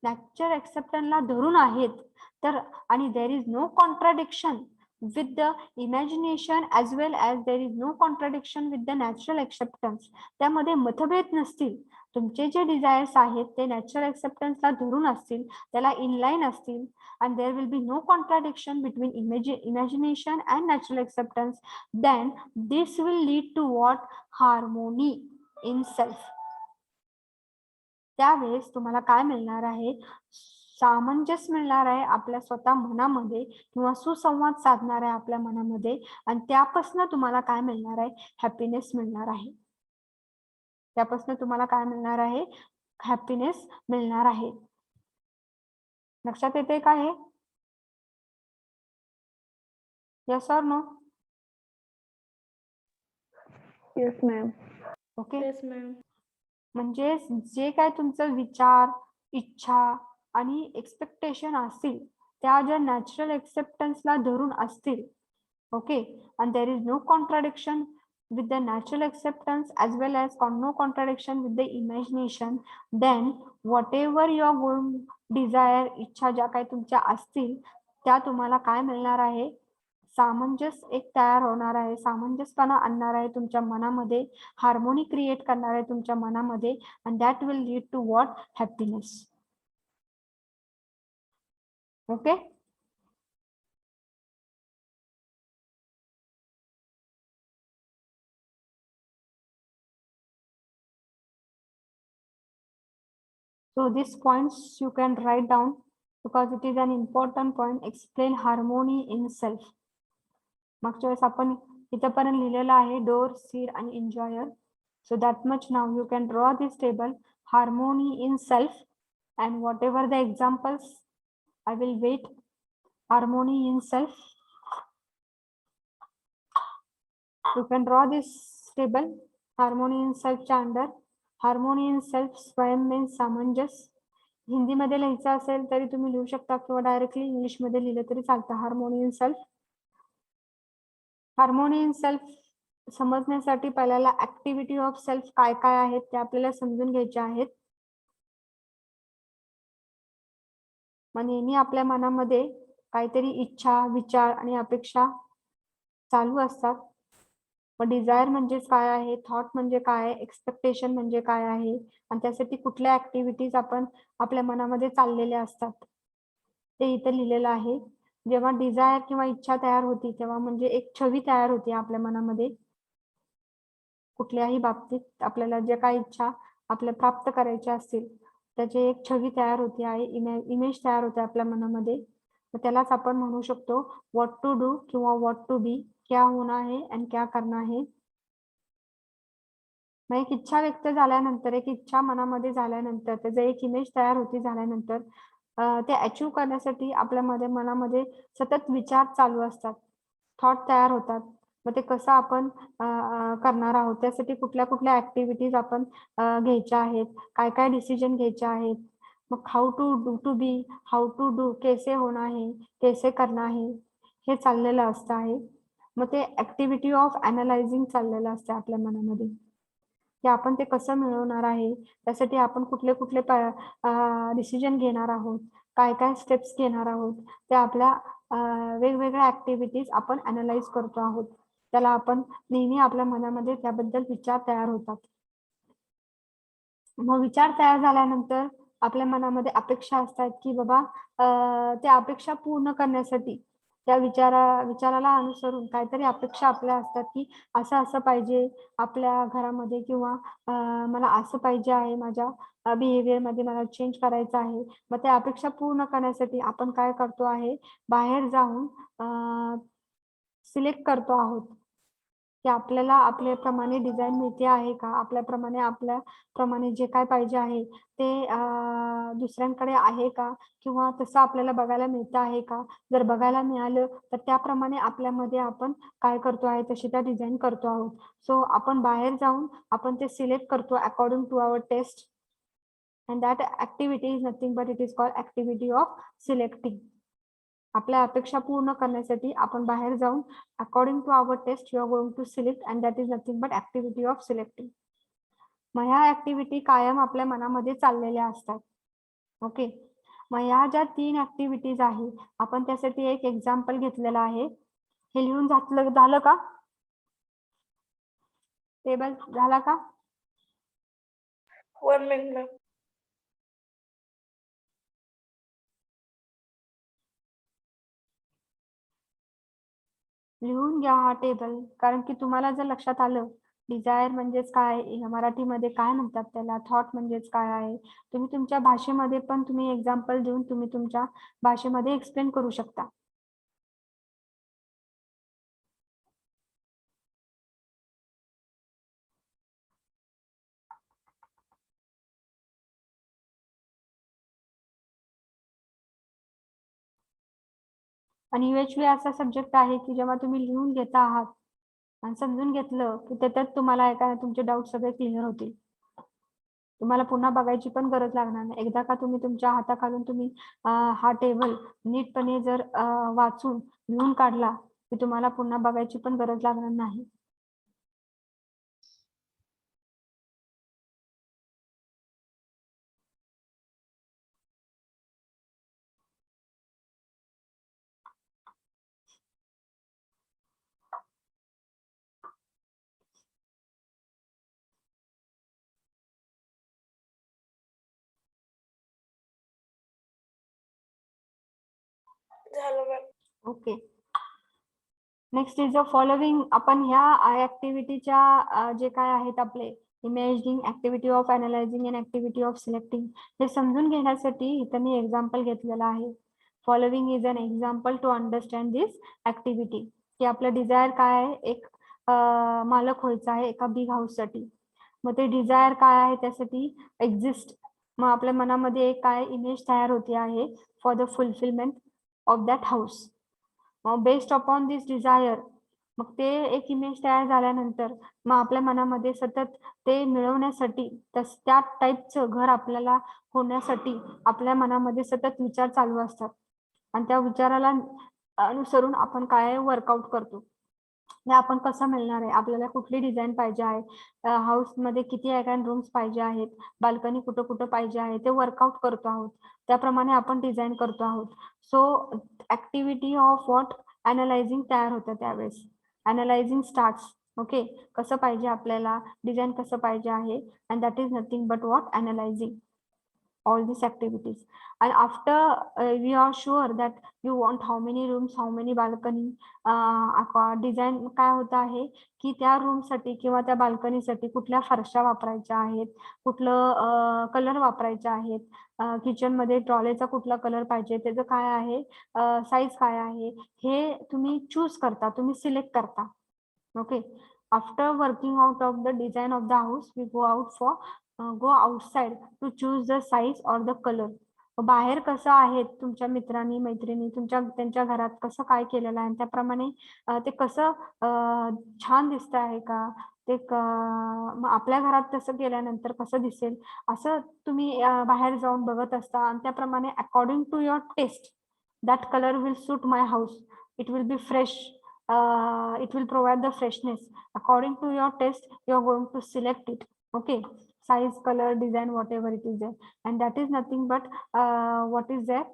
नॅचरल एक्सेप्टन्सला धरून आहेत तर आणि there is no contradiction with the imagination as well as there is no contradiction with the natural acceptance, त्यामध्ये मतभेद नसतील तुमचे जे डिझायर्स आहेत ते नॅचरल एक्सेप्टन्सला धरून असतील, त्याला इनलाईन असतील, and there will be no contradiction between imagination and natural acceptance, then this will lead to what? Harmony in self. त्यावेळेस तुम्हाला काय मिळणार आहे? सामंजस्य मिळणार आहे आपल्या स्वतः मनामध्ये, किंवा सुसंवाद साधणार आहे आपल्या मनामध्ये, आणि त्यापासून तुम्हाला काय मिळणार आहे? हॅपीनेस मिळणार आहे. त्यापासून तुम्हाला काय मिळणार आहे? हॅपीनेस मिळणार आहे. लक्षात येते का हे? Yes or no? Yes, ma'am. Okay. Yes, ma'am. म्हणजे जे काय तुमचं विचार, इच्छा आणि एक्सपेक्टेशन असतील, त्या ज्या नॅचरल एक्सेप्टन्सला धरून असतील, okay, and there is no contradiction with the natural acceptance as well as no contradiction with the imagination, then whatever you are going desire, इच्छा ज्या काही तुमच्या असतील, त्या तुम्हाला काय मिळणार आहे? सामंजस्य एक तयार होणार आहे, सामंजस्यपणा आणणार आहे तुमच्या मनामध्ये, हार्मोनी क्रिएट करणार आहे तुमच्या मनामध्ये, and that will lead to what? Happiness. Okay. So these points you can write down because it is an important point. Explain harmony in self. मागच्या वेळेस आपण इथपर्यंत लिहिलेलं आहे डोर, सीड आणि enjoyer. So that much now you can draw this table, harmony in self, and whatever the examples I will wait. Harmony in self. You can draw this table. Harmony in self च्या under harmony in self, स्वयं means सामंजस्य. हिंदी मध्ये लिहायचं असेल तरी तुम्ही लिहू शकता, किंवा डायरेक्टली इंग्लिश मध्ये लिहिलं तरी चालतं. Harmony in self. Harmony in self समजण्यासाठी पहिल्याला ऍक्टिव्हिटी ऑफ सेल्फ काय काय आहेत ते आपल्याला समजून घ्यायचे आहेत. मग नेहमी आपल्या मनामध्ये काहीतरी इच्छा, विचार आणि अपेक्षा चालू असतात. मग डिझायर म्हणजे काय आहे, थॉट म्हणजे काय, एक्सपेक्टेशन म्हणजे काय आहे, आणि त्यासाठी कुठल्या ऍक्टिव्हिटीज आपण आपल्या मनामध्ये चाललेल्या असतात ते इथे लिहिलेलं आहे. जेव्हा डिझायर किंवा इच्छा तयार होती तेव्हा म्हणजे एक छवी तयार होती आपल्या मनामध्ये. कुठल्याही बाबतीत आपल्याला जे काही इच्छा आपल्या प्राप्त करायच्या असतील त्याची एक छवी तयार होती आहे, इमेज तयार होते आपल्या मनामध्ये. त्यालाच आपण म्हणू शकतो व्हॉट टू डू किंवा व्हॉट टू बी, क्या होना है आणि क्या करना है. मग एक इच्छा व्यक्त झाल्यानंतर, एक इच्छा मनामध्ये झाल्यानंतर, त्याचं एक इमेज तयार होती झाल्यानंतर, ते अचीव करण्यासाठी आपल्या मनामध्ये सतत विचार चालू असतात, थॉट तयार होतात. मग ते कसं आपण करणार आहोत, त्यासाठी कुठल्या कुठल्या ऍक्टिव्हिटीज आपण घ्यायच्या आहेत, काय काय डिसिजन घ्यायचे आहेत. मग how to do to be, how to do, कैसे होना है, कैसे करना है, हे चाललेलं असतं आहे. मग ते ऍक्टिव्हिटी ऑफ अनालायझिंग चाललेलं असतं आपल्या मनामध्ये, की आपण ते कसं मिळवणार आहे, त्यासाठी आपण कुठले कुठले डिसिजन घेणार आहोत, काय काय स्टेप्स घेणार आहोत, ते आपल्या वेगवेगळ्या ऍक्टिव्हिटीज आपण अनालाइज करतो आहोत. त्याला आपण नेहमी आपल्या मनामध्ये त्याबद्दल विचार तयार होतात. मग विचार तयार झाल्यानंतर आपल्या मनामध्ये अपेक्षा असतात की बाबा त्या अपेक्षा पूर्ण करण्यासाठी त्या विचाराला अनुसरून काहीतरी अपेक्षा आपल्या असतात की असं असं पाहिजे आपल्या घरामध्ये, किंवा मला असं पाहिजे आहे, माझ्या बिहेवियर मध्ये मला चेंज करायचं आहे. मग त्या अपेक्षा पूर्ण करण्यासाठी आपण काय करतो आहे, बाहेर जाऊन सिलेक्ट करतो आहोत की आपल्याला आपल्याप्रमाणे डिझाईन मिळते आहे का, आपल्याप्रमाणे जे काय पाहिजे आहे ते दुसऱ्यांकडे आहे का, किंवा तसं आपल्याला बघायला मिळतं आहे का. जर बघायला मिळालं तर त्याप्रमाणे आपल्यामध्ये आपण काय करतो आहे, तशी त्या डिझाईन करतो आहोत. सो आपण बाहेर जाऊन आपण ते सिलेक्ट करतो according to our taste, and that activity is nothing but it is called activity of selecting. आपल्या अपेक्षा पूर्ण करण्यासाठी आपण बाहेर जाऊन according to our taste you are going to select, and that is nothing but activity of selecting. मग ह्या activity कायम आपल्या मनामध्ये चाललेल्या असतात. ओके. मग ह्या ज्या 3 ऍक्टिव्हिटीज आहे, आपण त्यासाठी एक एक्झाम्पल घेतलेला आहे. हे लिहून झालं का? टेबल झाला का? 1 minute, ma'am. लिहून घ्या हा टेबल, कारण की तुम्हाला जर लक्षात आलं डिझायर म्हणजेच काय, मराठीमध्ये काय म्हणतात त्याला, थॉट म्हणजेच काय आहे, तुम्ही तुमच्या भाषेमध्ये पण तुम्ही एक्झाम्पल देऊन तुम्ही तुमच्या भाषेमध्ये एक्सप्लेन करू शकता. आणि UHV असा सब्जेक्ट आहे की जेव्हा तुम्ही लिहून घेता आहात आणि समजून घेतलं की त्याच्यात तुम्हाला एका तुमचे डाऊट सगळे क्लिअर होतील. तुम्हाला पुन्हा बघायची पण गरज लागणार नाही. एकदा का तुम्ही तुमच्या हाताखालून तुम्ही हा टेबल नीटपणे जर वाचून लिहून काढला की तुम्हाला पुन्हा बघायची पण गरज लागणार नाही. झालं ma'am. Okay. Next is the following. आपण ह्या ऍक्टिव्हिटीच्या जे काय आहेत आपले imaging, activity of analysing and activity of selecting, हे समजून घेण्यासाठी इथं मी एक्झाम्पल घेतलेला आहे. Following is an example to understand this activity. की आपलं डिझायर काय आहे, एक मालक व्हायचं आहे एका बिग हाऊससाठी. मग ते डिझायर काय आहे, त्यासाठी एक्झिस्ट, मग आपल्या मनामध्ये एक काय इमेज तयार होते आहे for the fulfilment of that house. Based upon this desire, मग ते एक इमेज तयार झाल्यानंतर मग आपल्या मनामध्ये सतत ते मिळवण्यासाठी त्या टाईपचं घर आपल्याला होण्यासाठी आपल्या मनामध्ये सतत विचार चालू असतात आणि त्या विचाराला अनुसरून आपण काय वर्कआउट करतो. हे आपण कसं मिळणार आहे, आपल्याला कुठली डिझाईन पाहिजे आहे, हाऊस मध्ये किती रूम्स पाहिजे आहेत, बाल्कनी कुठं कुठं पाहिजे आहे, ते वर्कआउट करतो आहोत. त्याप्रमाणे आपण डिझाईन करतो आहोत. So activity of what analysing तयार होतं त्यावेळेस. Analysing starts. ओके, कसं पाहिजे आपल्याला, डिझाईन कसं पाहिजे आहे, and that is nothing but what analysing all these activities. And after we are sure that you want how many rooms, how many balcony, design काय होत आहे की त्या रूम साठी किंवा त्या बाल्कनीसाठी कुठल्या फरशा वापरायच्या आहेत, कुठलं कलर वापरायचे आहेत, किचन मध्ये टॉयलेटचा कुठला कलर पाहिजे, त्याचं काय आहे, साईज काय आहे, हे तुम्ही चूज करता, तुम्ही सिलेक्ट करता. Okay. After working out of the design of the house we go outside to choose the size or the colour. बाहेर कसं आहे, तुमच्या मित्रांनी मैत्रिणी त्यांच्या घरात कसं काय केलेलं आहे त्याप्रमाणे ते कसं छान दिसत आहे का, ते मग आपल्या घरात तसं केल्यानंतर कसं दिसेल, असं तुम्ही बाहेर जाऊन बघत असता आणि त्याप्रमाणे according to your taste that color will suit my house. It will be fresh. It will provide the freshness. According to your taste, you are going to select it. Okay. Size, color, design, whatever it is there. And that is nothing but what is there.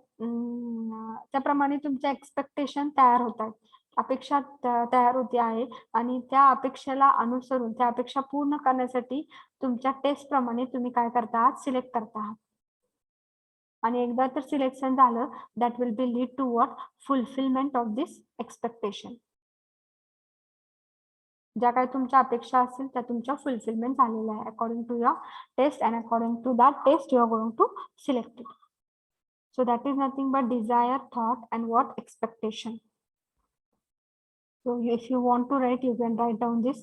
त्याप्रमाणे तुमच्या expectation तयार होतात, अपेक्षा तयार होते आहे आणि त्या अपेक्षेला अनुसरून त्या अपेक्षा पूर्ण करण्यासाठी तुमच्या टेस्ट प्रमाणे तुम्ही काय करता आहात, सिलेक्ट करता आहात. आणि एकदा तर सिलेक्शन झालं, that will be lead to what fulfilment of this expectation. ज्या काही तुमच्या अपेक्षा असतील त्या तुमच्या फुलफिलमेंट झालेल्या आहे according to your taste, and according to that taste you are going to select it. So that is nothing but desire, thought, and what expectation. So if you want to write, you can write down this.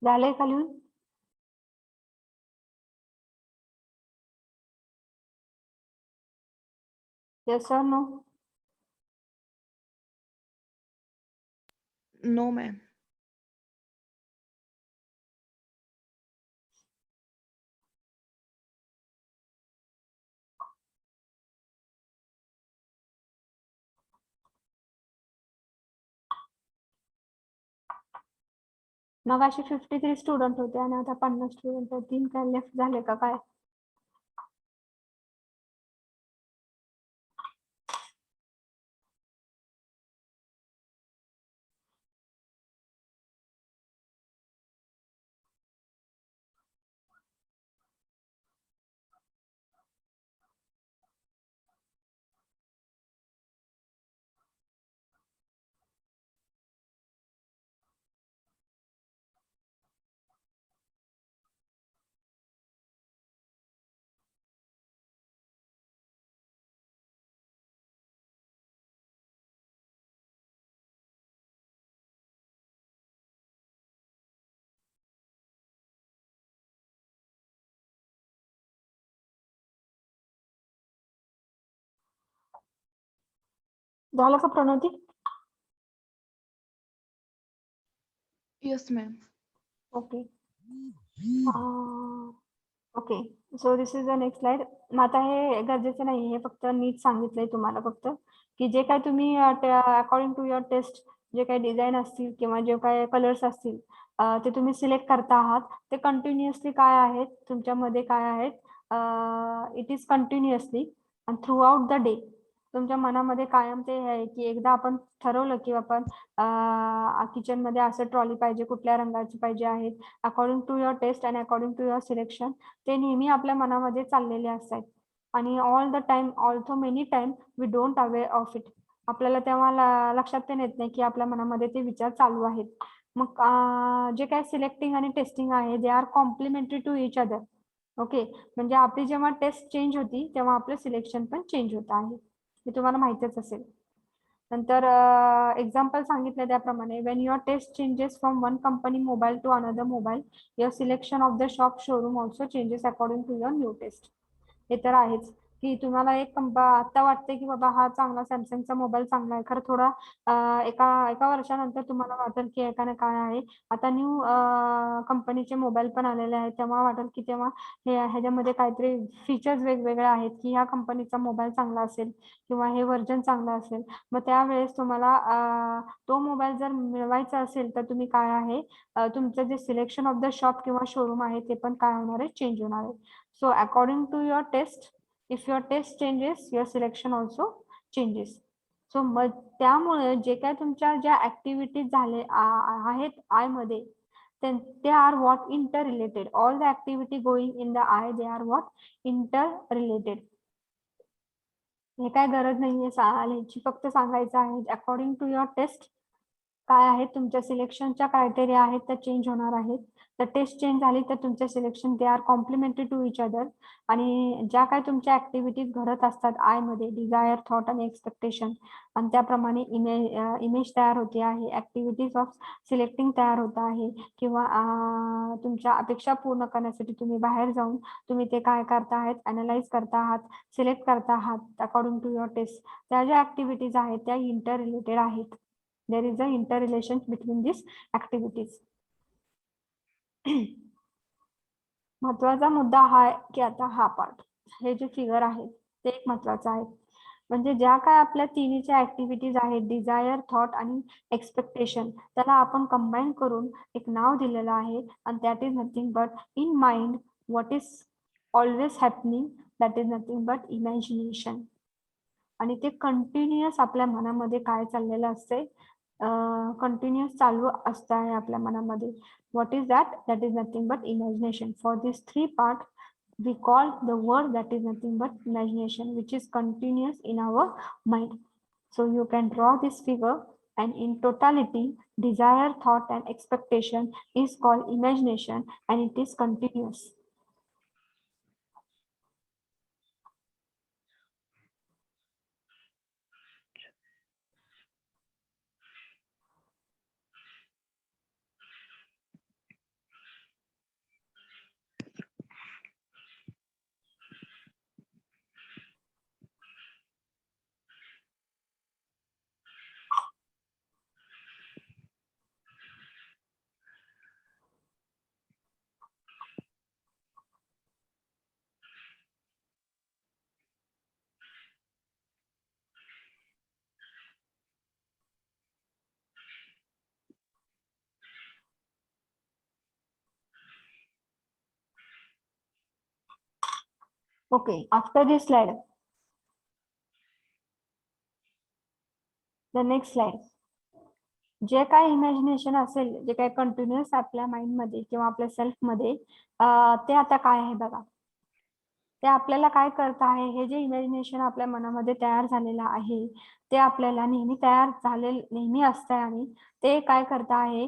झालंय का लिहून? Yes or no? No, ma'am. मग अशी 53 student होते आणि आता 50 student आहेत. 3 काय लेफ्ट झाले का काय? झालं का Pranoti? Yes, ma'am. Okay. Okay. So this is the next slide. मग आता हे गरजेचं नाही, हे फक्त नीट सांगितलंय तुम्हाला फक्त, की जे काय तुम्ही अकॉर्डिंग टू युअर टेस्ट जे काही डिझाईन असतील किंवा जे काय कलर्स असतील ते तुम्ही सिलेक्ट करता आहात, ते कंटिन्युअसली काय आहेत तुमच्यामध्ये काय आहेत, इट इज कंटिन्युअसली आणि थ्रू आउट द डे तुमच्या मनामध्ये कायम ते आहे की एकदा आपण ठरवलं की आपण किचन मध्ये असं ट्रॉली पाहिजे, कुठल्या रंगाची पाहिजे आहेत, according to your taste and according to your selection ते नेहमी आपल्या मनामध्ये चाललेले असतात आणि all the time also many time we don't aware of it. आपल्याला तेव्हा लक्षात पण येत नाही की आपल्या मनामध्ये ते विचार चालू आहेत. मग जे काय सिलेक्टिंग आणि टेस्टिंग आहे they are complementary to each other. Okay, म्हणजे आपली जेव्हा टेस्ट चेंज होती तेव्हा आपलं सिलेक्शन पण चेंज होत आहे, हे तुम्हाला माहितीच असेल. नंतर एक्झाम्पल सांगितलं त्याप्रमाणे when your taste changes from one company mobile to another mobile your selection of the shop showroom also changes according to your new taste. हे तर आहेच की तुम्हाला एक आता वाटते की बाबा हा चांगला सॅमसंगचा मोबाईल चांगला आहे, खरं थोडा एका एका वर्षानंतर तुम्हाला वाटेल की एकाने काय आहे आता न्यू कंपनीचे मोबाईल पण आलेले आहेत, तेव्हा वाटेल की तेव्हा ह्याच्यामध्ये काहीतरी फीचर्स वेगवेगळे आहेत की ह्या कंपनीचा मोबाईल चांगला असेल किंवा हे व्हर्जन चांगलं असेल. मग त्यावेळेस तुम्हाला तो मोबाईल जर मिळवायचा असेल तर तुम्ही काय आहे तुमचं जे सिलेक्शन ऑफ द शॉप किंवा शोरूम आहे ते पण काय होणार आहे, चेंज होणार आहे. So according to your taste, if your taste changes your selection also changes. So मग त्यामुळे जे काय तुमच्या ज्या ऍक्टिव्हिटीज झाले आहेत आय मध्ये ते are what inter related. All the activity going in the I they are what inter related. हे काय गरज नाहीये लिहायची, फक्त सांगायचं आहे अकॉर्डिंग टू युअर टेस्ट काय आहेत तुमच्या सिलेक्शनच्या क्रायटेरिया आहेत त्या चेंज होणार आहेत. तर टेस्ट चेंज झाली तर तुमचे selection they are complementary to each other. आणि ज्या काय तुमच्या ऍक्टिव्हिटीज घडत असतात आय मध्ये डिझायर थॉट आणि एक्सपेक्टेशन आणि त्याप्रमाणे इमेज तयार होते आहे, ऍक्टिव्हिटीज ऑफ सिलेक्टिंग तयार होत आहे किंवा तुमच्या अपेक्षा पूर्ण करण्यासाठी तुम्ही बाहेर जाऊन तुम्ही ते काय करता आहात, अनालाइज करता आहात, सिलेक्ट करता आहात अकॉर्डिंग टू युअर टेस्ट. त्या ज्या ऍक्टिव्हिटीज आहेत त्या इंटर रिलेटेड आहेत. there is a interrelation between these activities. महत्वाचा मुद्दा हा आहे की आता हा पार्ट हे जे फिगर आहे ते एक महत्वाचं आहे. म्हणजे ज्या काय आपल्या तिन्हीच्या ऍक्टिव्हिटीज आहेत डिझायर थॉट आणि एक्सपेक्टेशन त्याला आपण कंबाईन करून एक नाव दिलेलं आहे आणि that is nothing but in mind what is always happening that is nothing but imagination. आणि ते कंटिन्युअस आपल्या मनामध्ये काय चाललेलं असते कंटिन्युअस चालू असतं आहे आपल्या मनामध्ये. What is that, that is nothing but imagination. For this three part we call the word that is nothing but imagination which is continuous in our mind. So you can draw this figure and in totality desire thought and expectation is called imagination and it is continuous. Okay, after this slide, the next slide. जे काय imagination असेल, जे काय continuous आपल्या mind मध्ये किंवा आपल्या self मध्ये ते आता काय आहे बघा. ते आपल्याला काय करत आहे, हे जे इमॅजिनेशन आपल्या मनामध्ये तयार झालेलं आहे ते आपल्याला नेहमी असतं आणि ते काय करत आहे,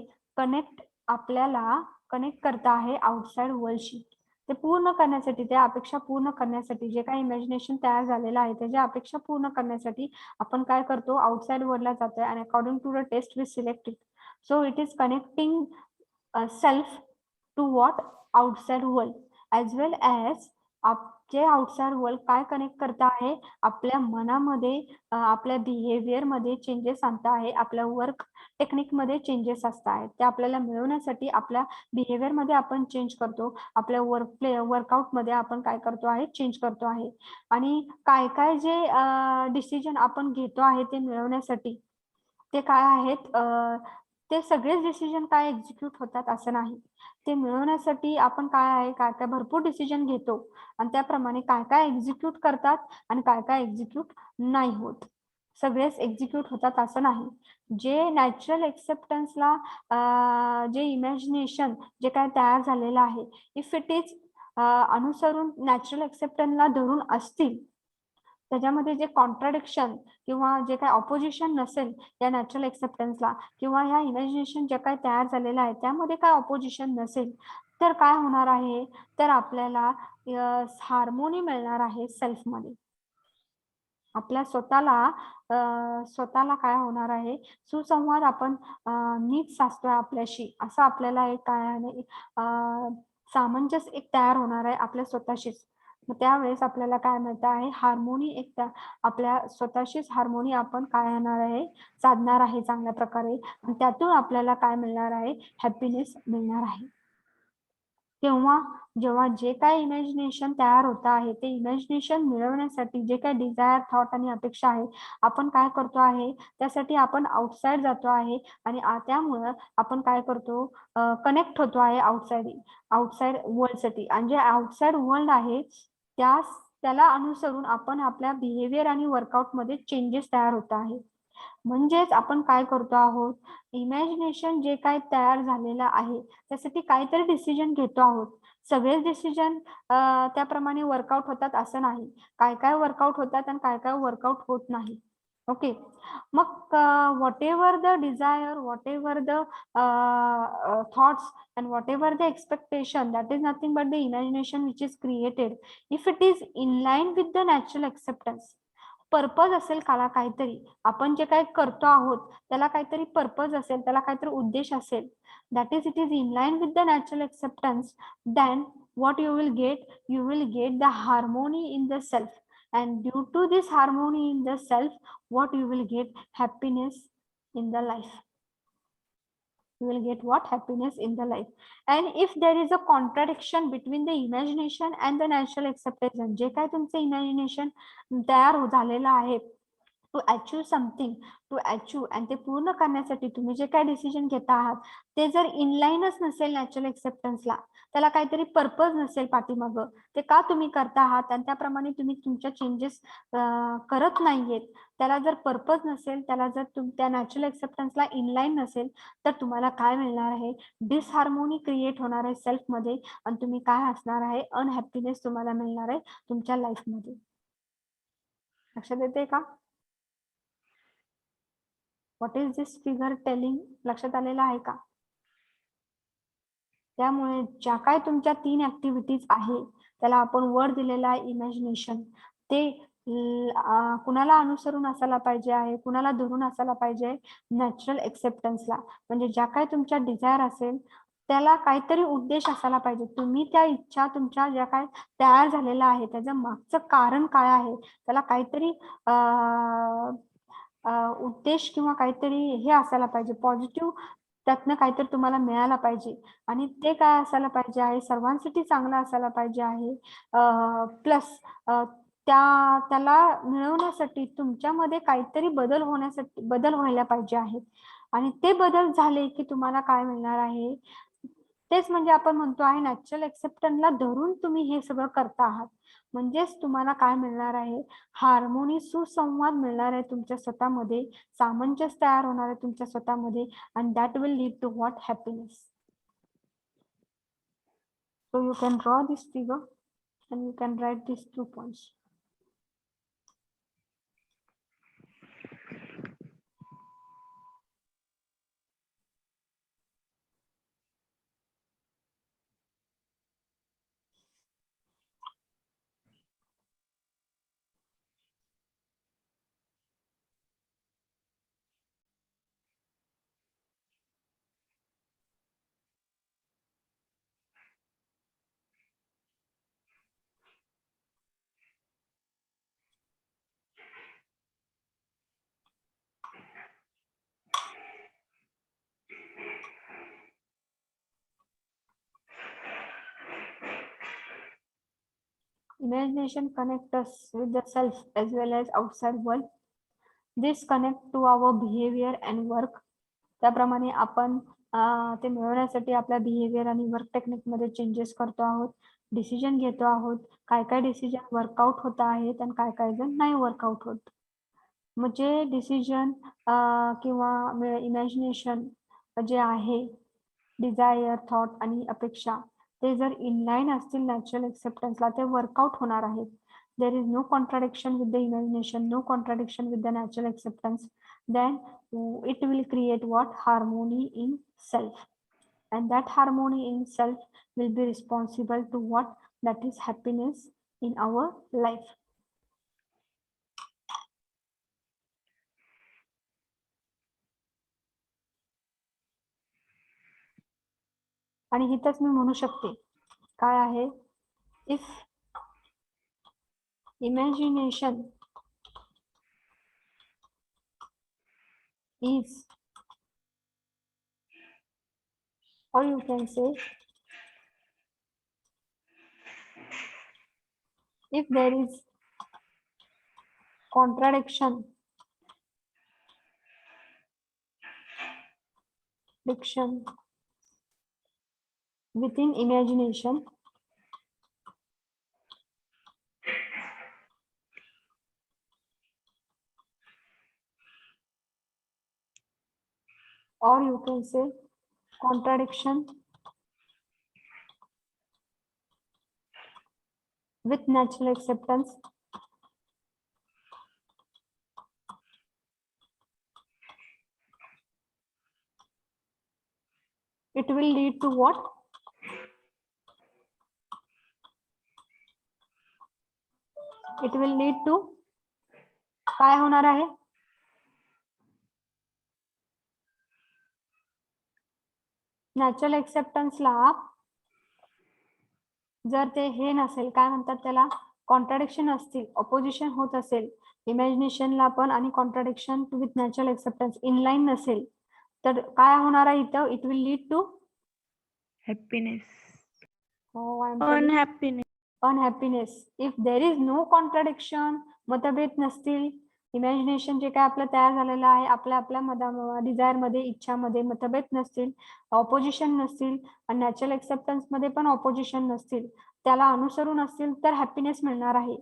आपल्याला कनेक्ट करत आहे आउटसाइड वर्ल्डशी. ते पूर्ण करण्यासाठी, त्या अपेक्षा पूर्ण करण्यासाठी, जे काही इमॅजिनेशन तयार झालेलं आहे त्याच्या अपेक्षा पूर्ण करण्यासाठी आपण काय करतो, आउटसाइड वर्ल्डला जातोय आणि according to the taste we selected. So it is connecting self to what outside world as well as जे आउटसाइड वर्ल्ड काय कनेक्ट करत आहे, आपल्या मनामध्ये आपल्या बिहेवियर मध्ये चेंजेस आणत आहे, आपल्या वर्क टेक्निक मध्ये चेंजेस असत आहेत. ते आपल्याला मिळवण्यासाठी आपल्या बिहेवियर मध्ये आपण चेंज करतो, आपल्या वर्कआउट मध्ये आपण काय करतो आहे, चेंज करतो आहे. आणि काय काय जे डिसिजन आपण घेतो आहे ते मिळवण्यासाठी ते काय आहेत, ते सगळेच डिसिजन काय एक्झिक्यूट होतात असं नाही. ते मिळवण्यासाठी आपण काय काय भरपूर डिसिजन घेतो आणि त्याप्रमाणे काय काय एक्झिक्यूट करतात आणि काय काय एक्झिक्यूट नाही होत. सगळेच एक्झिक्यूट होतात असं नाही. जे नॅचरल एक्सेप्टन्सला जे इमॅजिनेशन जे काय तयार झालेलं आहे, इफ इट इज अनुसरून नॅचरल एक्सेप्टन्सला धरून असतील, त्याच्यामध्ये जे कॉन्ट्राडिक्शन किंवा जे काही ऑपोजिशन नसेल या नॅचरल एक्सेप्टन्सला किंवा ह्या इमॅजिनेशन जे काही तयार झालेलं आहे त्यामध्ये काय ऑपोजिशन नसेल, तर काय होणार आहे, तर आपल्याला हार्मोनी मिळणार आहे सेल्फमध्ये. आपल्या स्वतःला काय होणार आहे, सुसंवाद आपण नीट साधतोय आपल्याशी असं आपल्याला एक काय आहे, सामंजस्य एक तयार होणार आहे आपल्या स्वतःशीच. मग त्यावेळेस आपल्याला काय मिळत आहे, हार्मोनी एक आपल्या स्वतःशीच हार्मोनी आपण काय होणार आहे, साधणार आहे चांगल्या प्रकारे आणि त्यातून आपल्याला काय मिळणार आहे, हॅपीनेस मिळणार आहे. तेव्हा जेव्हा जे काही इमॅजिनेशन तयार होत आहे ते इमॅजिनेशन मिळवण्यासाठी जे काही डिझायर, थॉट आणि अपेक्षा आहे आपण काय करतो आहे, त्यासाठी आपण आउटसाइड जातो आहे आणि त्यामुळं आपण काय करतो, कनेक्ट होतो आहे आउटसाइड वर्ल्डसाठी. आणि जे आउटसाइड वर्ल्ड आहे त्याला अनुसरून आपण आपल्या बिहेवियर आणि वर्कआउट मध्ये चेंजेस तयार होत आहे. म्हणजेच आपण काय करतो आहोत, इमॅजिनेशन जे काय तयार झालेलं आहे त्यासाठी काहीतरी डिसिजन घेतो आहोत. सगळेच डिसिजन त्याप्रमाणे वर्कआउट होतात असं नाही. काय काय वर्कआउट होतात आणि काय काय वर्कआउट होत नाही. ओके, मग whatever the desire, whatever the thoughts and whatever the expectation, that is nothing but the imagination which is created if it is in line with the natural acceptance. Purpose असेल काहीतरी, आपण जे काही करतो आहोत त्याला काहीतरी purpose असेल, त्याला काहीतरी उद्देश असेल, that is it is in line with the natural acceptance, then what you will get the harmony in the self, and due to this harmony in the self what you will get, happiness in the life. You will get what, happiness in the life. And if there is a contradiction between the imagination and the natural acceptance, जे काय तुमचं imagination तयार झालेलं आहे to achieve something, to achieve आणि ते पूर्ण करण्यासाठी तुम्ही जे काय डिसिजन घेता आहात ते जर इनलाईनच नसेल नॅचरल एक्सेप्टन्सला, त्याला काहीतरी पर्पज नसेल पाठीमागं, ते का तुम्ही करता आहात आणि त्याप्रमाणे तुम्ही तुमच्या चेंजेस करत नाहीयेत, त्याला जर पर्पज नसेल, त्याला जर त्या नॅचरल एक्सेप्टन्सला इनलाईन नसेल, तर तुम्हाला काय मिळणार आहे, डिसहार्मोनी क्रिएट होणार आहे सेल्फमध्ये आणि तुम्ही काय असणार आहे, अनहॅपीनेस तुम्हाला मिळणार आहे तुमच्या लाईफमध्ये. लक्षात येते का? What is this figure telling, लक्षात आलेलं आहे का? त्यामुळे ज्या काय तुमच्या 3 ऍक्टिव्हिटीज आहे त्याला आपण वर दिलेला आहे इमॅजिनेशन, ते कुणाला अनुसरून असायला पाहिजे आहे, कुणाला धरून असायला पाहिजे, नॅचरल एक्सेप्टन्सला. म्हणजे ज्या काय तुमच्या डिझायर असेल त्याला काहीतरी उद्देश असायला पाहिजे. तुम्ही त्या इच्छा तुमच्या ज्या काय तयार झालेल्या आहे त्याचं मागचं कारण काय आहे, त्याला काहीतरी उद्देश किंवा काहीतरी हे असायला पाहिजे, पॉझिटिव्ह त्यातनं काहीतरी तुम्हाला मिळायला पाहिजे. आणि ते काय असायला पाहिजे आहे, सर्वांसाठी चांगलं असायला पाहिजे आहे. प्लस त्याला मिळवण्यासाठी तुमच्यामध्ये काहीतरी बदल व्हायला पाहिजे आहेत. आणि ते बदल झाले की तुम्हाला काय मिळणार आहे, तेच म्हणजे आपण म्हणतो आहे नॅचरल एक्सेप्टन्सला धरून तुम्ही हे सगळं करता आहात. म्हणजेच तुम्हाला काय मिळणार आहे, हार्मोनी, सुसंवाद मिळणार आहे तुमच्या स्वतःमध्ये, सामंजस्य तयार होणार आहे तुमच्या स्वतःमध्ये, and that will lead to what? Happiness. So you can draw this figure and you can write these 2 points. Imagination connects us with the self as well as outside world. This connect to our behavior and work. त्याप्रमाणे आपण ते मिळवण्यासाठी आपल्या behaviour आणि work technique मध्ये changes करतो आहोत, decision घेतो आहोत, काय काय डिसिजन वर्कआउट होत आहेत आणि काय काय जण नाही वर्कआउट होत. म्हणजे डिसिजन किंवा इमॅजिनेशन जे आहे, डिझायर, थॉट आणि अपेक्षा, ते जर इनलाईन असतील नॅचरल एक्सेप्टन्सला, ते वर्कआउट होणार आहेत. There is no contradiction with the imagination, no contradiction with the natural acceptance, then it will create what? Harmony in self. And that harmony in self will be responsible to what? That is happiness in our life. आणि इथंच मी म्हणू शकते, काय आहे? If imagination is, or you can say, if there is contradiction within imagination, or you can say contradiction with natural acceptance, it will lead to what? It will lead to काय होणार आहे? Natural एक्सेप्टन्सला जर ते हे नसेल, काय म्हणतात त्याला, कॉन्ट्राडिक्शन असतील, ऑपोजिशन होत असेल इमॅजिनेशनला पण आणि contradiction with natural acceptance inline नसेल, तर काय होणार आहे इथं? It will lead to happiness, Unhappiness. Unhappiness. If there is no contradiction, मतभेद नसतील, इमॅजिनेशन जे काय आपलं तयार झालेलं आहे, आपल्या आपल्या डिझायर मध्ये, इच्छामध्ये मतभेद नसतील, ऑपोजिशन नसतील आणि नॅचरल एक्सेप्टन्स मध्ये पण ऑपोजिशन नसतील, त्याला अनुसरून असतील, तर हॅपीनेस मिळणार आहे.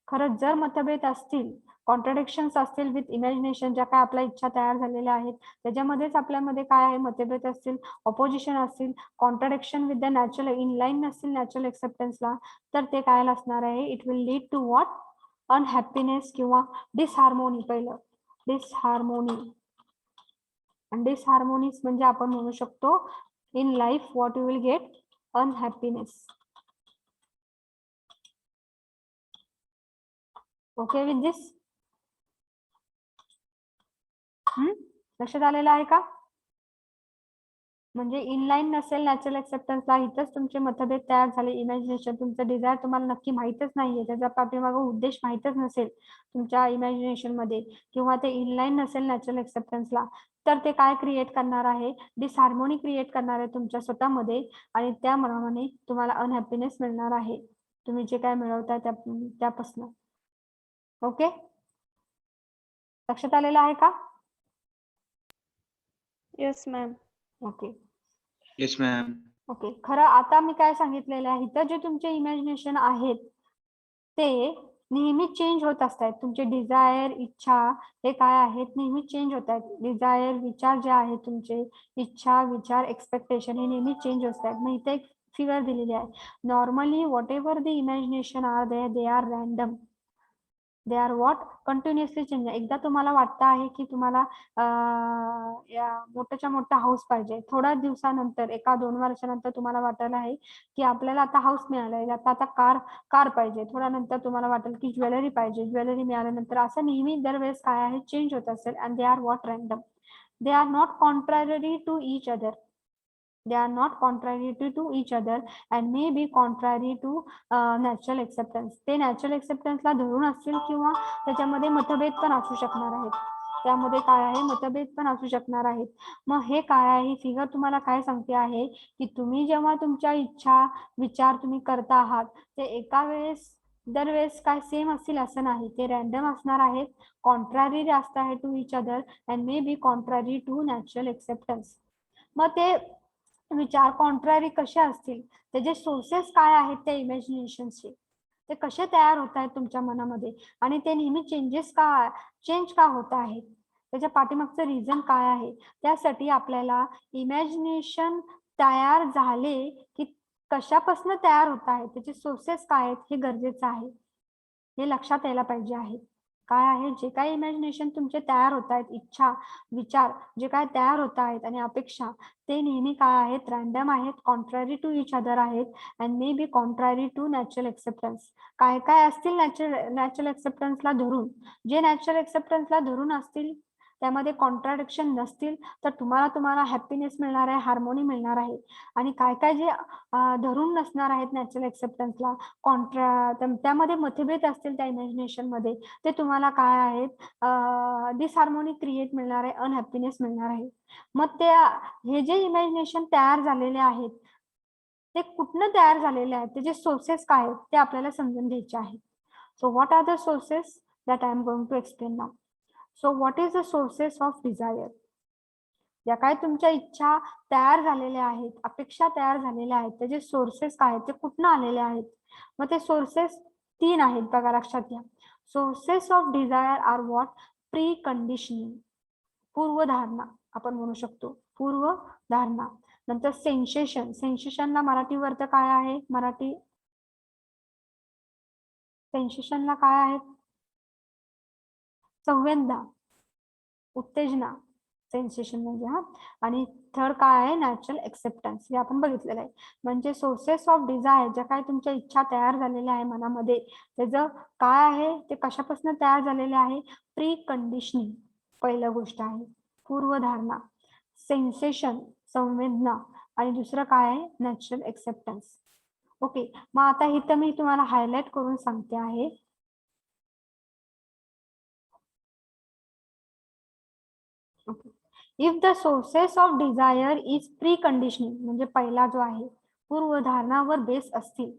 खरंच जर मतभेद असतील, कॉन्ट्राडिक्शन्स असतील विथ इमॅजिनेशन, ज्या काय आपल्या इच्छा तयार झालेल्या आहेत त्याच्यामध्येच आपल्यामध्ये काय आहे, मतभेद असतील, ऑपोजिशन असतील, contradiction with the natural inline नसतील नॅचरल एक्सेप्टन्सला, तर ते काय असणार आहे? It will lead to what? Unhappiness किंवा डिसहार्मोनी. पहिलं डिसहार्मोनी, आणि डिसहार्मोनीज म्हणजे आपण म्हणू शकतो in life what you will get? Unhappiness. Okay with this? लक्षात आलेलं आहे का? म्हणजे इनलाईन नसेल नॅचरल एक्सेप्टन्सला, इथंच तुमचे मतभेद तयार झाले, इमॅजिनेशन, तुमचं डिझायर तुम्हाला नक्की माहितच नाहीये, त्याचा पाठीमागे उद्देश माहितच नसेल तुमच्या इमॅजिनेशन मध्ये, किंवा ते इनलाईन नसेल नॅचरल एक्सेप्टन्सला, तर ते काय क्रिएट करणार आहे? डिसहार्मोनी क्रिएट करणार आहे तुमच्या स्वतःमध्ये, आणि त्याप्रमाणे तुम्हाला अनहॅपीनेस मिळणार आहे, तुम्ही जे काय मिळवताय त्यापासून. ओके, लक्षात आलेलं आहे का? yes ma'am, okay. Yes, ma'am. Okay, खरं आता मी काय सांगितलेलं आहे, इथं जे तुमचे इमॅजिनेशन आहेत ते नेहमी चेंज होत असतात. तुमचे डिझायर, इच्छा हे काय आहेत, नेहमी चेंज होत आहेत. डिझायर, विचार जे आहेत तुमचे, इच्छा, विचार, एक्सपेक्टेशन हे नेहमी चेंज होत आहेत. मग इथे एक फिगर दिलेली आहे. Normally whatever the imagination are there, they are random. They are what continuously change. एकदा तुम्हाला वाटतं आहे की तुम्हाला मोठ्याच्या मोठा हाऊस पाहिजे, थोड्या दिवसानंतर 1-2 वर्षानंतर तुम्हाला वाटायला आहे की आपल्याला आता हाऊस मिळालाय, आता कार पाहिजे. थोड्या नंतर तुम्हाला वाटेल की ज्वेलरी पाहिजे, ज्वेलरी मिळाल्यानंतर असं नेहमी दरवेळेस काय आहे, चेंज होत असेल. And they are what random. They are not contrary to each other. They are not contrary to each other and may be contrary to natural acceptance. ते नॅचरल एक्सेप्टन्सला धरून असतील किंवा त्याच्यामध्ये मतभेद पण असू शकणार आहेत. त्यामध्ये काय आहे, मतभेद पण असू शकणार आहेत. मग हे काय आहे, फिगर तुम्हाला काय सांगते आहे की तुम्ही जेव्हा तुमच्या इच्छा, विचार तुम्ही करता आहात ते एका वेळेस दरवेळेस काय सेम असतील असं नाही. ते रॅन्डम असणार आहेत, कॉन्ट्रॅरी जास्त आहे to each other and may be contrary to natural acceptance. मग ते विचार कॉन्ट्रॅरी कसे असतील, त्याचे सोर्सेस काय आहेत त्या इमॅजिनेशनचे, ते कसे तयार होत आहेत तुमच्या मनामध्ये आणि ते नेहमी चेंज का होत आहेत, त्याच्या पाठीमागचं रिझन काय आहे. त्यासाठी आपल्याला इमॅजिनेशन तयार झाले की कशापासून तयार होत आहे, त्याचे सोर्सेस काय आहेत हे गरजेचं आहे. हे लक्षात यायला पाहिजे आहे. काय आहे, जे काही इमॅजिनेशन तुमचे तयार होत आहेत, इच्छा, विचार जे काय तयार होत आहेत आणि अपेक्षा, ते नेहमी काय आहेत, रॅन्डम आहेत, कॉन्ट्रॅरी टू इच अदर आहेत and may be contrary to natural acceptance. काय काय असतील नॅचरल एक्सेप्टन्सला धरून, जे नॅचरल एक्सेप्टन्सला धरून असतील त्यामध्ये कॉन्ट्राडिक्शन नसतील तर तुम्हाला हॅपीनेस मिळणार आहे, हार्मोनी मिळणार आहे. आणि काय काय जे धरून नसणार आहेत नॅचरल एक्सेप्टन्सला, त्यामध्ये मतभेद असतील त्या इमॅजिनेशन मध्ये, ते तुम्हाला काय आहेत, डिसहार्मोनी क्रिएट मिळणार आहे, अनहॅपीनेस मिळणार आहे. मग हे जे इमॅजिनेशन तयार झालेले आहेत ते कुठनं तयार झालेले आहेत, त्याचे सोर्सेस काय आहेत ते आपल्याला समजून घ्यायचे आहेत. So what are the sources that I am going to explain now. So what is the sources of desire. ज्या काय तुमच्या इच्छा तयार झालेल्या आहेत, अपेक्षा तयार झालेल्या आहेत, त्याचे सोर्सेस काय आहेत, ते कुठनं आलेले आहेत. मग ते सोर्सेस 3 आहेत बघा, लक्षात घ्या. Sources of desire are what, preconditioning, पूर्वधारणा आपण म्हणू शकतो, पूर्वधारणा. नंतर सेन्सेशन, सेन्सेशनला मराठी अर्थ काय आहे, मराठी सेन्सेशनला काय आहे, संवेदना, उत्तेजना, सेन्सेशन म्हणजे. हा, आणि थर्ड काय आहे, नॅचरल एक्सेप्टन्स, हे आपण बघितलेलं आहे. म्हणजे सोर्सेस ऑफ डिझायर, ज्या काय तुमच्या इच्छा तयार झालेल्या आहे मनामध्ये, त्याचं काय आहे, ते कशापासून तयार झालेले आहे, प्री कंडिशनिंग पहिलं गोष्ट आहे, पूर्वधारणा. सेन्सेशन, संवेदना, आणि दुसरं काय आहे, नॅचरल एक्सेप्टन्स. ओके, मग आता इथं मी तुम्हाला हायलाइट करून सांगते आहे. If the sources of desire is preconditioning, म्हणजे पहिला जो आहे पूर्वधारणावर बेस असतील,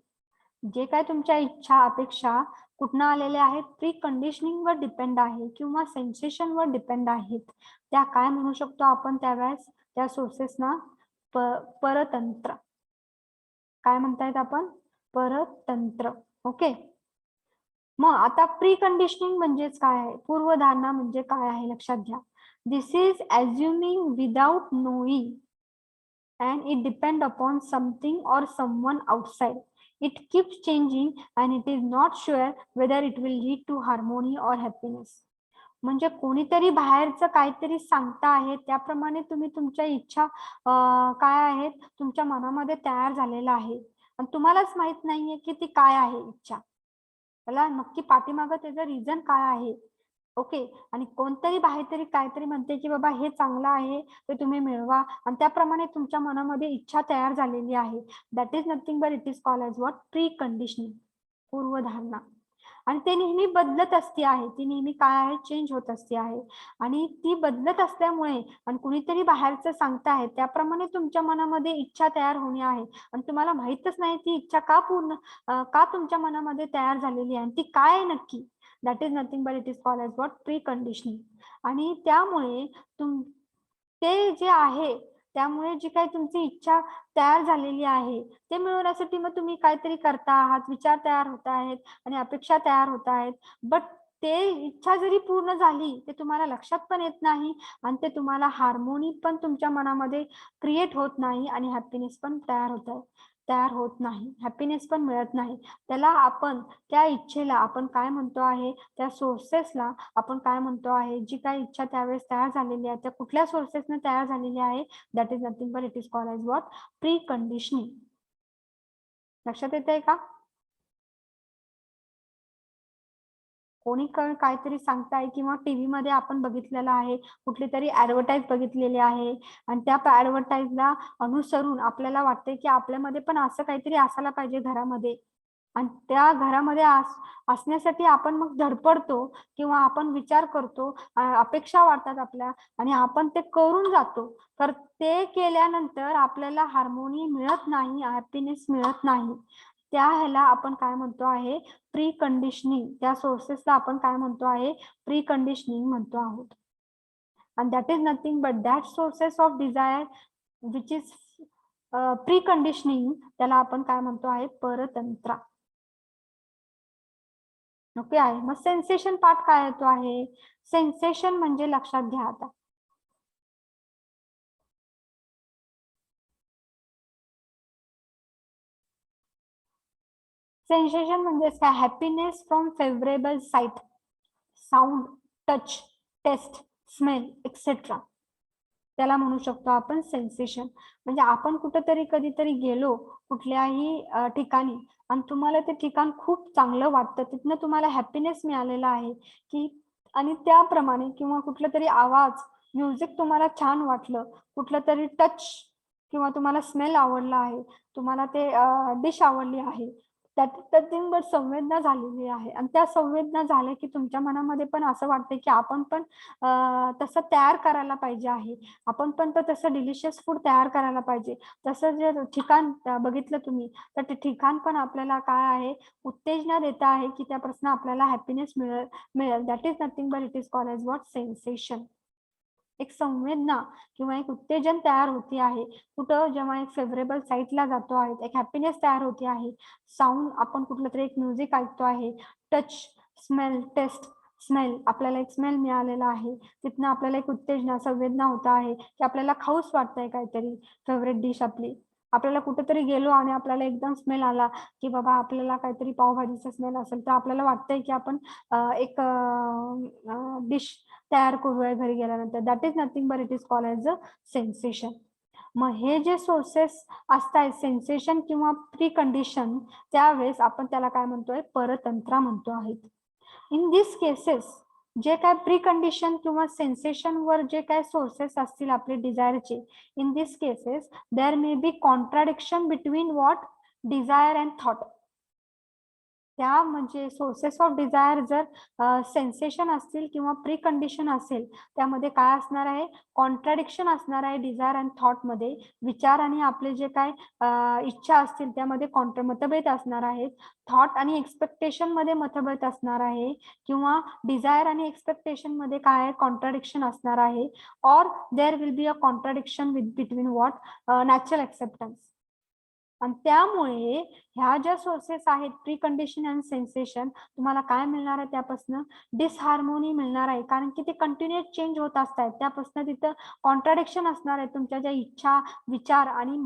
जे काय तुमच्या इच्छा, अपेक्षा कुठनं आलेल्या आहेत, प्री कंडिशनिंग वर डिपेंड आहे किंवा सेन्सेशन वर डिपेंड आहेत, त्या काय म्हणू शकतो आपण त्यावेळेस, त्या सोर्सेसना परतंत्र. काय म्हणतायत आपण, परतंत्र. ओके, मग आता प्री कंडिशनिंग म्हणजेच काय आहे, पूर्वधारणा म्हणजे काय आहे, लक्षात घ्या. दिस is assuming without knowing and it depend upon something or someone outside. It keeps changing and it is not sure whether it will lead to harmony or happiness. म्हणजे कोणीतरी बाहेरचं काहीतरी सांगता आहे, त्याप्रमाणे तुम्ही तुमच्या इच्छा काय आहेत तुमच्या मनामध्ये तयार झालेला आहे आणि तुम्हालाच माहित नाहीये की ती काय आहे इच्छा, त्याला नक्की पाठीमागं त्याचं रिझन काय आहे. ओके, आणि कोणतरी बाहेरतरी काहीतरी म्हणते की बाबा हे चांगलं आहे, ते तुम्ही मिळवा, आणि त्याप्रमाणे तुमच्या मनामध्ये इच्छा तयार झालेली आहे. That is nothing but it is called as what, preconditioning, पूर्वधारणा. आणि ते नेहमी बदलत असते आहे, ती नेहमी काय आहे, चेंज होत असते आहे. आणि ती बदलत असल्यामुळे आणि कुणीतरी बाहेरचं सांगत आहे त्याप्रमाणे तुमच्या मनामध्ये इच्छा तयार होणे आहे आणि तुम्हाला माहीतच नाही ती इच्छा का तुमच्या मनामध्ये तयार झालेली आहे आणि ती काय आहे नक्की. That is nothing but it is called as what, preconditioning. आणि त्यामुळे ते जे आहे त्यामुळे जी काही तुमची इच्छा तयार झालेली आहे ते मिळवण्यासाठी मग तुम्ही काहीतरी करता आहात, विचार तयार होत आहेत आणि अपेक्षा तयार होत आहेत. बट ते इच्छा जरी पूर्ण झाली ते तुम्हाला लक्षात पण येत नाही आणि ते तुम्हाला हार्मोनी पण तुमच्या मनामध्ये क्रिएट होत नाही आणि हॅपीनेस पण तयार होत नाही, हॅपीनेस पण मिळत नाही. त्याला आपण त्या इच्छेला आपण काय म्हणतो आहे, त्या सोर्सेसला आपण काय म्हणतो आहे, जी काही इच्छा त्यावेळेस तयार झालेली आहे त्या कुठल्या सोर्सेसने तयार झालेली आहे, that is nothing but it is called as what, preconditioning. लक्षात येतंय का? कोणी काहीतरी सांगताय किंवा टीव्ही मध्ये आपण बघितलेलं आहे, कुठली तरी ऍडव्हर्टाईज बघितलेली आहे आणि त्या ऍडव्हर्टाईजला अनुसरून आपल्याला वाटते की आपल्यामध्ये पण असं काहीतरी असायला पाहिजे घरामध्ये आणि त्या घरामध्ये असण्यासाठी आपण मग धडपडतो किंवा आपण विचार करतो, अपेक्षा वाटतात आपल्या आणि आपण ते करून जातो. तर ते केल्यानंतर आपल्याला हार्मोनी मिळत नाही, हॅपीनेस मिळत नाही. त्या ह्याला आपण काय म्हणतो आहे, प्री कंडिशनिंग. त्या सोर्सेसला आपण काय म्हणतो आहे, प्री कंडिशनिंग म्हणतो आहोत. and that is nothing but that sources of desire which is pre-conditioning, त्याला आपण काय म्हणतो आहे, परतंत्र. ओके आहे. मग सेन्सेशन पार्ट काय येतो आहे, सेन्सेशन म्हणजे लक्षात घ्या आता, सेन्सेशन म्हणजे काय, happiness from favourable sight, sound, touch, taste, smell etcetera, त्याला म्हणू शकतो आपण सेन्सेशन. म्हणजे आपण कुठेतरी कधीतरी गेलो कुठल्याही ठिकाणी आणि तुम्हाला ते ठिकाण खूप चांगलं वाटतं, तिथनं तुम्हाला हॅपीनेस मिळालेला आहे की, आणि त्याप्रमाणे किंवा कुठला तरी आवाज, म्युझिक तुम्हाला छान वाटलं, कुठलं तरी टच किंवा तुम्हाला स्मेल आवडला आहे, तुम्हाला ते डिश आवडली आहे, त्यात संवेदना झालेली आहे आणि त्या संवेदना झाल्या की तुमच्या मनामध्ये पण असं वाटतं की आपण पण तसं तयार करायला पाहिजे आहे, आपण पण तसं डिलिशियस फूड तयार करायला पाहिजे. तसं जे ठिकाण बघितलं तुम्ही, तर ते ठिकाण पण आपल्याला काय आहे, उत्तेजना देत आहे की त्यापासून आपल्याला हॅपीनेस मिळेल. That is nothing but it is called as what, sensation. एक संवेदना किंवा एक उत्तेजन तयार होती आहे कुठं, जेव्हा एक फेवरेबल साईटला जातो आहे, एक हॅपीनेस तयार होते आहे. साऊंड, आपण कुठलं तरी एक म्युझिक ऐकतो आहे, टच, स्मेल, टेस्ट, स्मेल, आपल्याला एक स्मेल मिळालेला आहे, तिथनं आपल्याला एक उत्तेजना, संवेदना होत आहे की आपल्याला खाऊच वाटतंय काहीतरी फेवरेट डिश आपली. आपल्याला कुठेतरी गेलो आणि आपल्याला एकदम स्मेल आला की बाबा आपल्याला काहीतरी पावभाजीचा स्मेल असेल तर आपल्याला वाटतंय की आपण एक डिश तयार करूया घरी गेल्यानंतर. That is nothing but it is called as a sensation. मग हे जे सोर्सेस असतात सेन्सेशन किंवा प्री कंडिशन, त्यावेळेस आपण त्याला काय म्हणतोय, परतंत्र म्हणतो आहेत. इन दिस केसेस जे काय प्री कंडिशन किंवा सेन्सेशन वर जे काय सोर्सेस असतील आपले डिझायरचे, in this cases there may be contradiction between what, desire and thought. त्या म्हणजे सोर्सेस ऑफ डिझायर जर सेन्सेशन असतील किंवा प्री कंडिशन असेल, त्यामध्ये काय असणार आहे, कॉन्ट्राडिक्शन असणार आहे डिझायर अँड थॉट मध्ये. विचार आणि आपले जे काय इच्छा असतील त्यामध्ये मतभेद असणार आहेत, थॉट आणि एक्सपेक्टेशन मध्ये मतभेद असणार आहे, किंवा डिझायर आणि एक्सपेक्टेशन मध्ये काय आहे, कॉन्ट्राडिक्शन असणार आहे. Or their will be a contradiction between what, natural acceptance. आणि त्यामुळे ह्या ज्या सोर्सेस आहेत प्री कंडिशन अँड सेन्सेशन, तुम्हाला काय मिळणार आहे, त्यापासून डिसहार्मोनी मिळणार आहे, कारण की ते कंटिन्युअस चेंज होत असतात. त्यापासून तिथं कॉन्ट्राडिक्शन असणार आहे, तुमच्या ज्या इच्छा, विचार आणि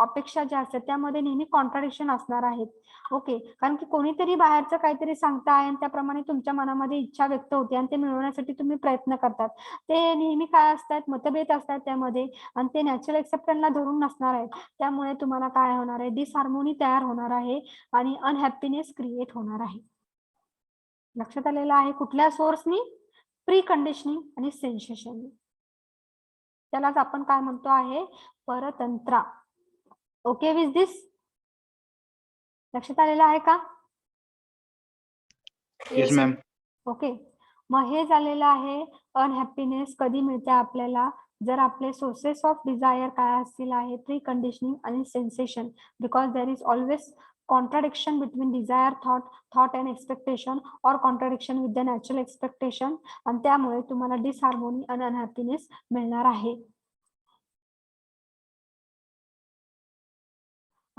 अपेक्षा ज्या असतात त्यामध्ये नेहमी कॉन्ट्राडिक्शन असणार आहेत. ओके, कारण की कोणीतरी बाहेरचं काहीतरी सांगताय आणि त्याप्रमाणे तुमच्या मनामध्ये इच्छा व्यक्त होते आणि ते मिळवण्यासाठी तुम्ही प्रयत्न करतात. ते नेहमी काय असतात, मतभेद असतात त्यामध्ये आणि ते नॅचरल एक्सेप्टन्सला धरून नसणार आहेत. त्यामुळे तुम्हाला काय होणार आहे, डिसहार्मोनी तयार होणार आहे आणि अनहॅपीनेस क्रिएट होणार आहे. लक्षात आलेलं आहे, कुठल्या सोर्सनी, प्री कंडिशनिंग आणि सेन्सेशन. त्यालाच आपण काय म्हणतो आहे, परतंत्र. ओके विथ दिस, लक्षात आलेलं आहे का? Yes, ma'am. ओके, मग हे झालेलं आहे अनहॅपीनेस कधी मिळते आपल्याला, जर आपले सोर्सेस ऑफ डिझायर काय असतील आहे, प्री कंडिशनिंग आणि sensation. Because there is always contradiction between desire, thought and expectation, or contradiction with the natural expectation, आणि त्यामुळे तुम्हाला डिसहार्मोनी आणि अनहॅपीनेस मिळणार आहे.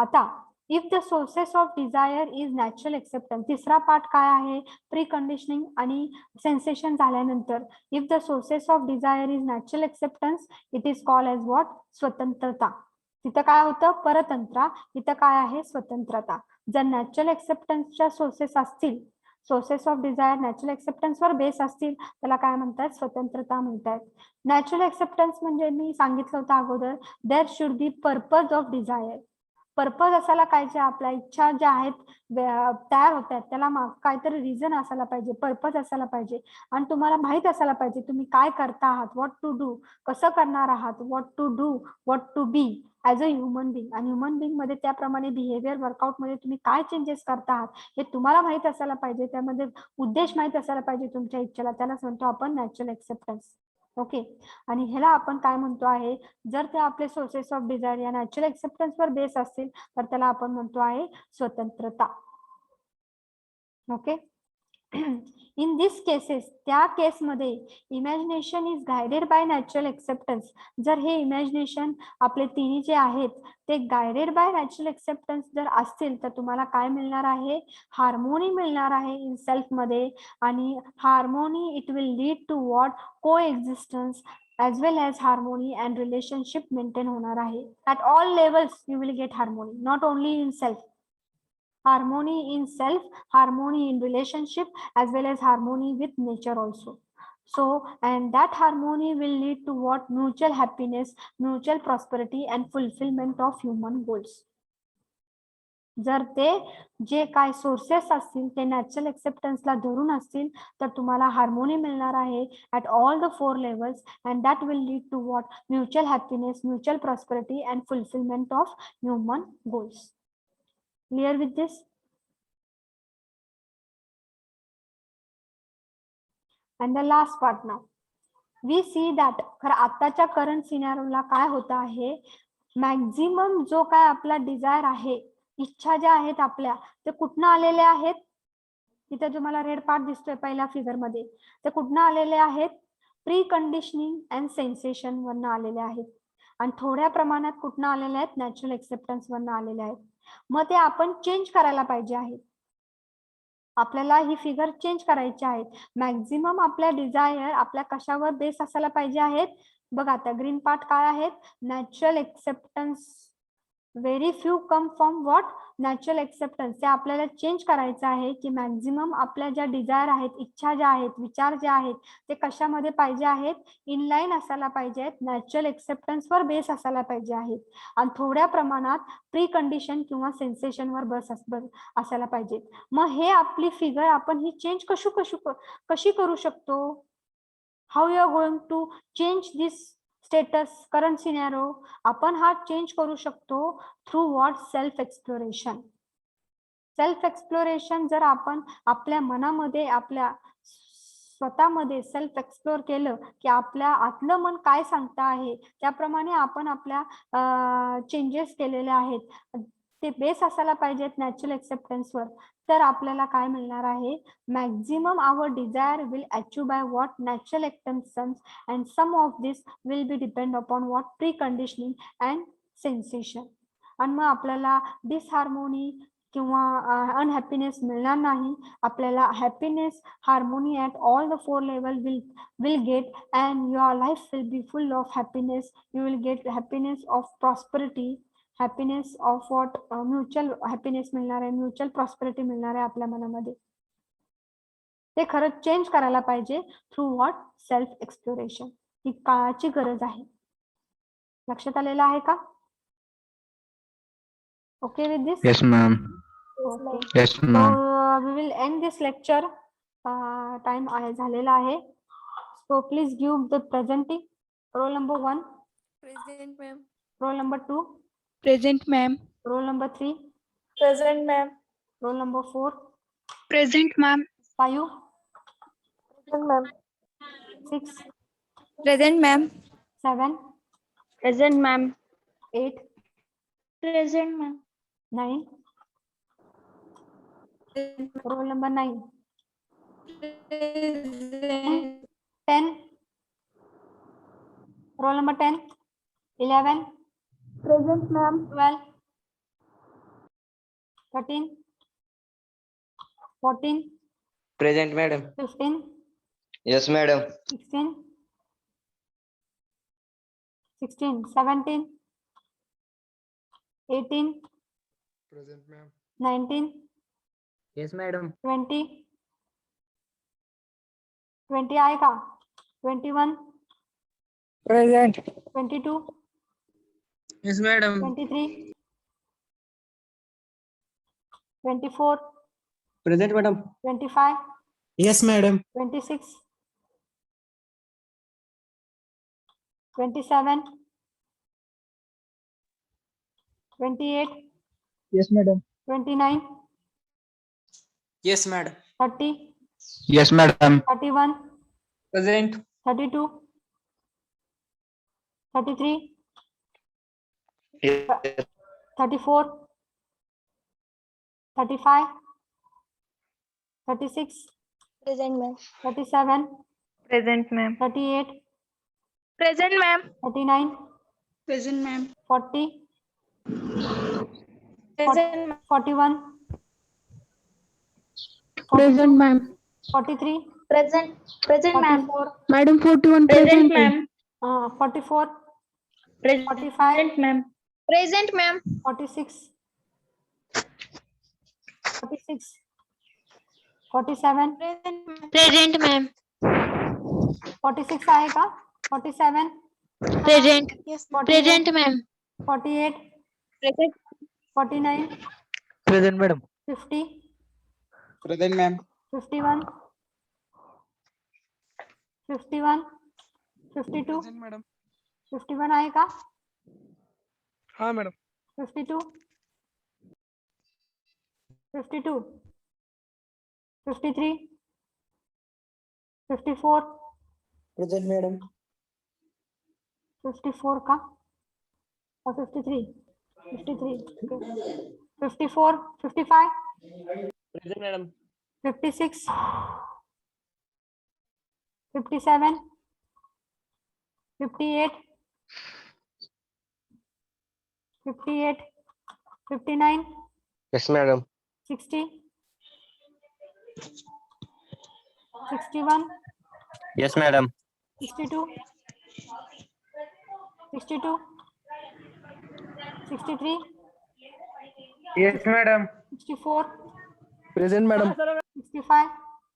आता if the sources of desire is natural acceptance, तिसरा पार्ट काय आहे, प्री कंडिशनिंग आणि सेन्सेशन झाल्यानंतर if the sources of desire is natural acceptance it is called as what, स्वतंत्रता. तिथं काय होतं, परतंत्रा, इथं काय आहे, स्वतंत्रता. जर नॅचरल एक्सेप्टन्सच्या सोर्सेस असतील, सोर्सेस ऑफ डिझायर नॅचरल एक्सेप्टन्सवर बेस असतील, त्याला काय म्हणतात, स्वतंत्रता म्हणतात. नॅचरल एक्सेप्टन्स म्हणजे मी सांगितलं होतं अगोदर, there should be purpose of desire. Purpose असायला पाहिजे, आपल्या इच्छा ज्या आहेत तयार होतात त्याला काहीतरी रिझन असायला पाहिजे, पर्पज असायला पाहिजे. आणि तुम्हाला माहित असायला पाहिजे तुम्ही काय करता आहात, व्हॉट टू डू, कसं करणार आहात, what to do, what to be as a human being. आणि ह्युमन बिंग मध्ये त्याप्रमाणे बिहेवियर वर्कआउट मध्ये तुम्ही काय चेंजेस करता आहात हे तुम्हाला माहित असायला पाहिजे. त्यामध्ये उद्देश माहित असायला पाहिजे तुमच्या इच्छेला, त्यालाच म्हणतो आपण नॅचरल एक्सेप्टन्स. ओके. आणि ह्याला आपण काय म्हणतो आहे, जर ते आपले सोर्सेस ऑफ डिझायर या नॅचरल एक्सेप्टन्सवर बेस असतील तर त्याला आपण म्हणतो आहे स्वतंत्रता. ओके. इन दिस केसेस, त्या केसमध्ये imagination is guided bye natural acceptance. जर हे इमॅजिनेशन आपले तिन्ही जे आहेत ते गायडेड बाय नॅचरल एक्सेप्टन्स जर असतील तर तुम्हाला काय मिळणार आहे, हार्मोनी मिळणार आहे इन सेल्फ मध्ये. आणि harmony it will lead to what, coexistence as well as harmony and relationship maintain होणार आहे. At all levels you will get harmony, not only in self. Harmony in self, harmony in relationship, as well as harmony with nature also. So, and that harmony will lead to what, mutual happiness, mutual prosperity and fulfillment of human goals. जर ते जे काय sources असतील ते natural एक्सेप्टन्सला धरून असतील तर तुम्हाला हार्मोनी मिळणार आहे at all the 4 levels, and that will lead to what, mutual happiness, mutual prosperity and fulfilment of human goals. Clear with this? And the last part now we see that, खरं आताच्या current सिनॅरिओला काय होत आहे, maximum जो काय आपला Dzire आहे, इच्छा ज्या आहेत आपल्या, ते कुठनं आलेल्या आहेत, तिथे जो मला रेड पार्ट दिसतोय पहिल्या फिगर मध्ये, ते कुठनं आलेले आहेत, प्री कंडिशनिंग अँड सेन्सेशन वरनं आलेले आहेत. आणि थोड्या प्रमाणात कुठनं आलेले आहेत, नॅचरल एक्सेप्टन्स वरनं आलेले आहेत. मग ते आपण चेंज करायला पाहिजे आहेत, आपल्याला ही फिगर चेंज करायची आहेत. मॅक्झिमम आपल्या डिझायर आपल्या कशावर बेस असायला पाहिजे आहेत, बघा आता ग्रीन पार्ट काय आहेत, natural acceptance. Very few come from what, natural acceptance. ते आपल्याला चेंज करायचं आहे की मॅक्झिमम आपल्या ज्या डिझायर आहेत, इच्छा ज्या आहेत, विचार जे आहेत ते कशामध्ये पाहिजे आहेत, इनलाईन असायला पाहिजे आहेत, नॅचरल एक्सेप्टन्सवर बेस असायला पाहिजे आहेत. आणि थोड्या प्रमाणात प्री कंडिशन किंवा सेन्सेशनवर बस असायला पाहिजे. मग हे आपली फिगर आपण ही चेंज कशी करू शकतो, how you are going to change this status current scenario, आपण हा चेंज करू शकतो through what, self exploration. Self exploration जर आपण आपल्या मनामध्ये, आपल्या स्वतःमध्ये सेल्फ एक्सप्लोर केलं की आपल्या आतलं मन काय सांगतं आहे, त्याप्रमाणे आपण आपल्या चेंजेस केलेले आहेत ते बेस असायला पाहिजेत नॅचरल एक्सेप्टन्सवर. तर आपल्याला काय मिळणार आहे, maximum our desire will achieve by what, natural acceptance, and some of this will be depend upon what, preconditioning and sensation. आणि मग आपल्याला डिसहार्मोनी किंवा अनहॅपीनेस मिळणार नाही. आपल्याला happiness, harmony at all the 4 level will get, and your life will be full of happiness. You will get happiness of prosperity, happiness of what, mutual happiness मिळणार आहे, mutual prosperity मिळणार आहे आपल्या मनामध्ये. ते खरंच चेंज करायला पाहिजे थ्रू व्हॉट, सेल्फ एक्सप्लोरेशन. ही काळाची गरज आहे. लक्षात आलेलं आहे का? Okay with this? Yes, ma'am. Okay. Yes, So ma'am. we will end this lecture. Time आहे झालेला आहे. So please give the presenting. Roll number 1. Present, ma'am. Roll number 2. Present, ma'am. Roll number 3. Present, ma'am. Roll number 4. Present, ma'am. 5. Present, ma'am. 6. Present, ma'am. 7. Present, ma'am. 8. Present, ma'am. 9. Roll number 9. 10. Roll number 10. 11. Present, ma'am. 12. 13, 14, Present, madam. 15, Yes, madam. 16, 16, 17, 18, Present, ma'am. 19, Yes, madam. 20, 20 आएगा, 21, Present. 22, Yes, madam. 23, 24, Present, madam. 25, Yes, madam. 26, 27, 28, Yes, madam. 29, Yes, madam. 30, Yes, madam. 31, Present. 32, 33, Yes, 34, 35, 36, Present, ma'am. 37, Present, ma'am. 38, Present, ma'am. 39, Present, ma'am. 40, Present, ma'am. 41, Present, 42, ma'am. 43, Present. Present, ma'am. 44, Madam, 41 Present, ma'am. 44, Present, 45, ma'am. Present, ma'am. 46, 46, 47, Present, ma'am. 46 आएगा, 47, Present. Yes, 48, ma'am. 48, Present. 49, Present, madam. 50, Present, ma'am. 51, 51, 52, Present, madam. 51 आएगा, हाँ, madam. 52, 52, 53, 54, Present, madam. 54 का और 53, 53, 54, 55, Present, madam. 56, 57, 58, 58, 59, Yes, madam. 60, 61, Yes, madam. 62, 62, 63, Yes, madam. 64, Present, madam. 65,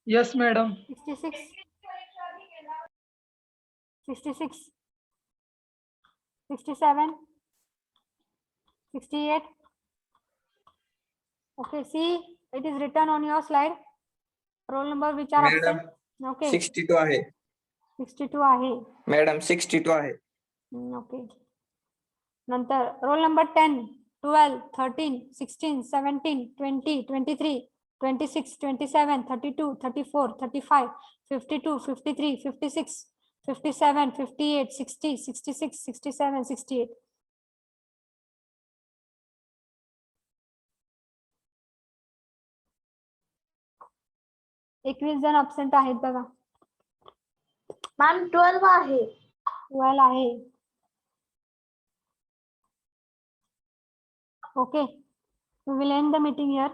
Yes, madam. 66, 66, 67, 68. Okay, see, it is written on your slide. Roll number which are absent. Okay, 62 आहे. 62 आहे. Madam 62 आहे. Okay. नंतर roll number 10, 12, 13, 16, 17, 20, 23, 26, 27, 32, 34, 35, 52, 53, 56, 57, 58, 60, 66, 67, 68. एकवीस जण absent आहेत बघा. Ma'am 12 आहे. 12 आहे. Okay, we will end the meeting here.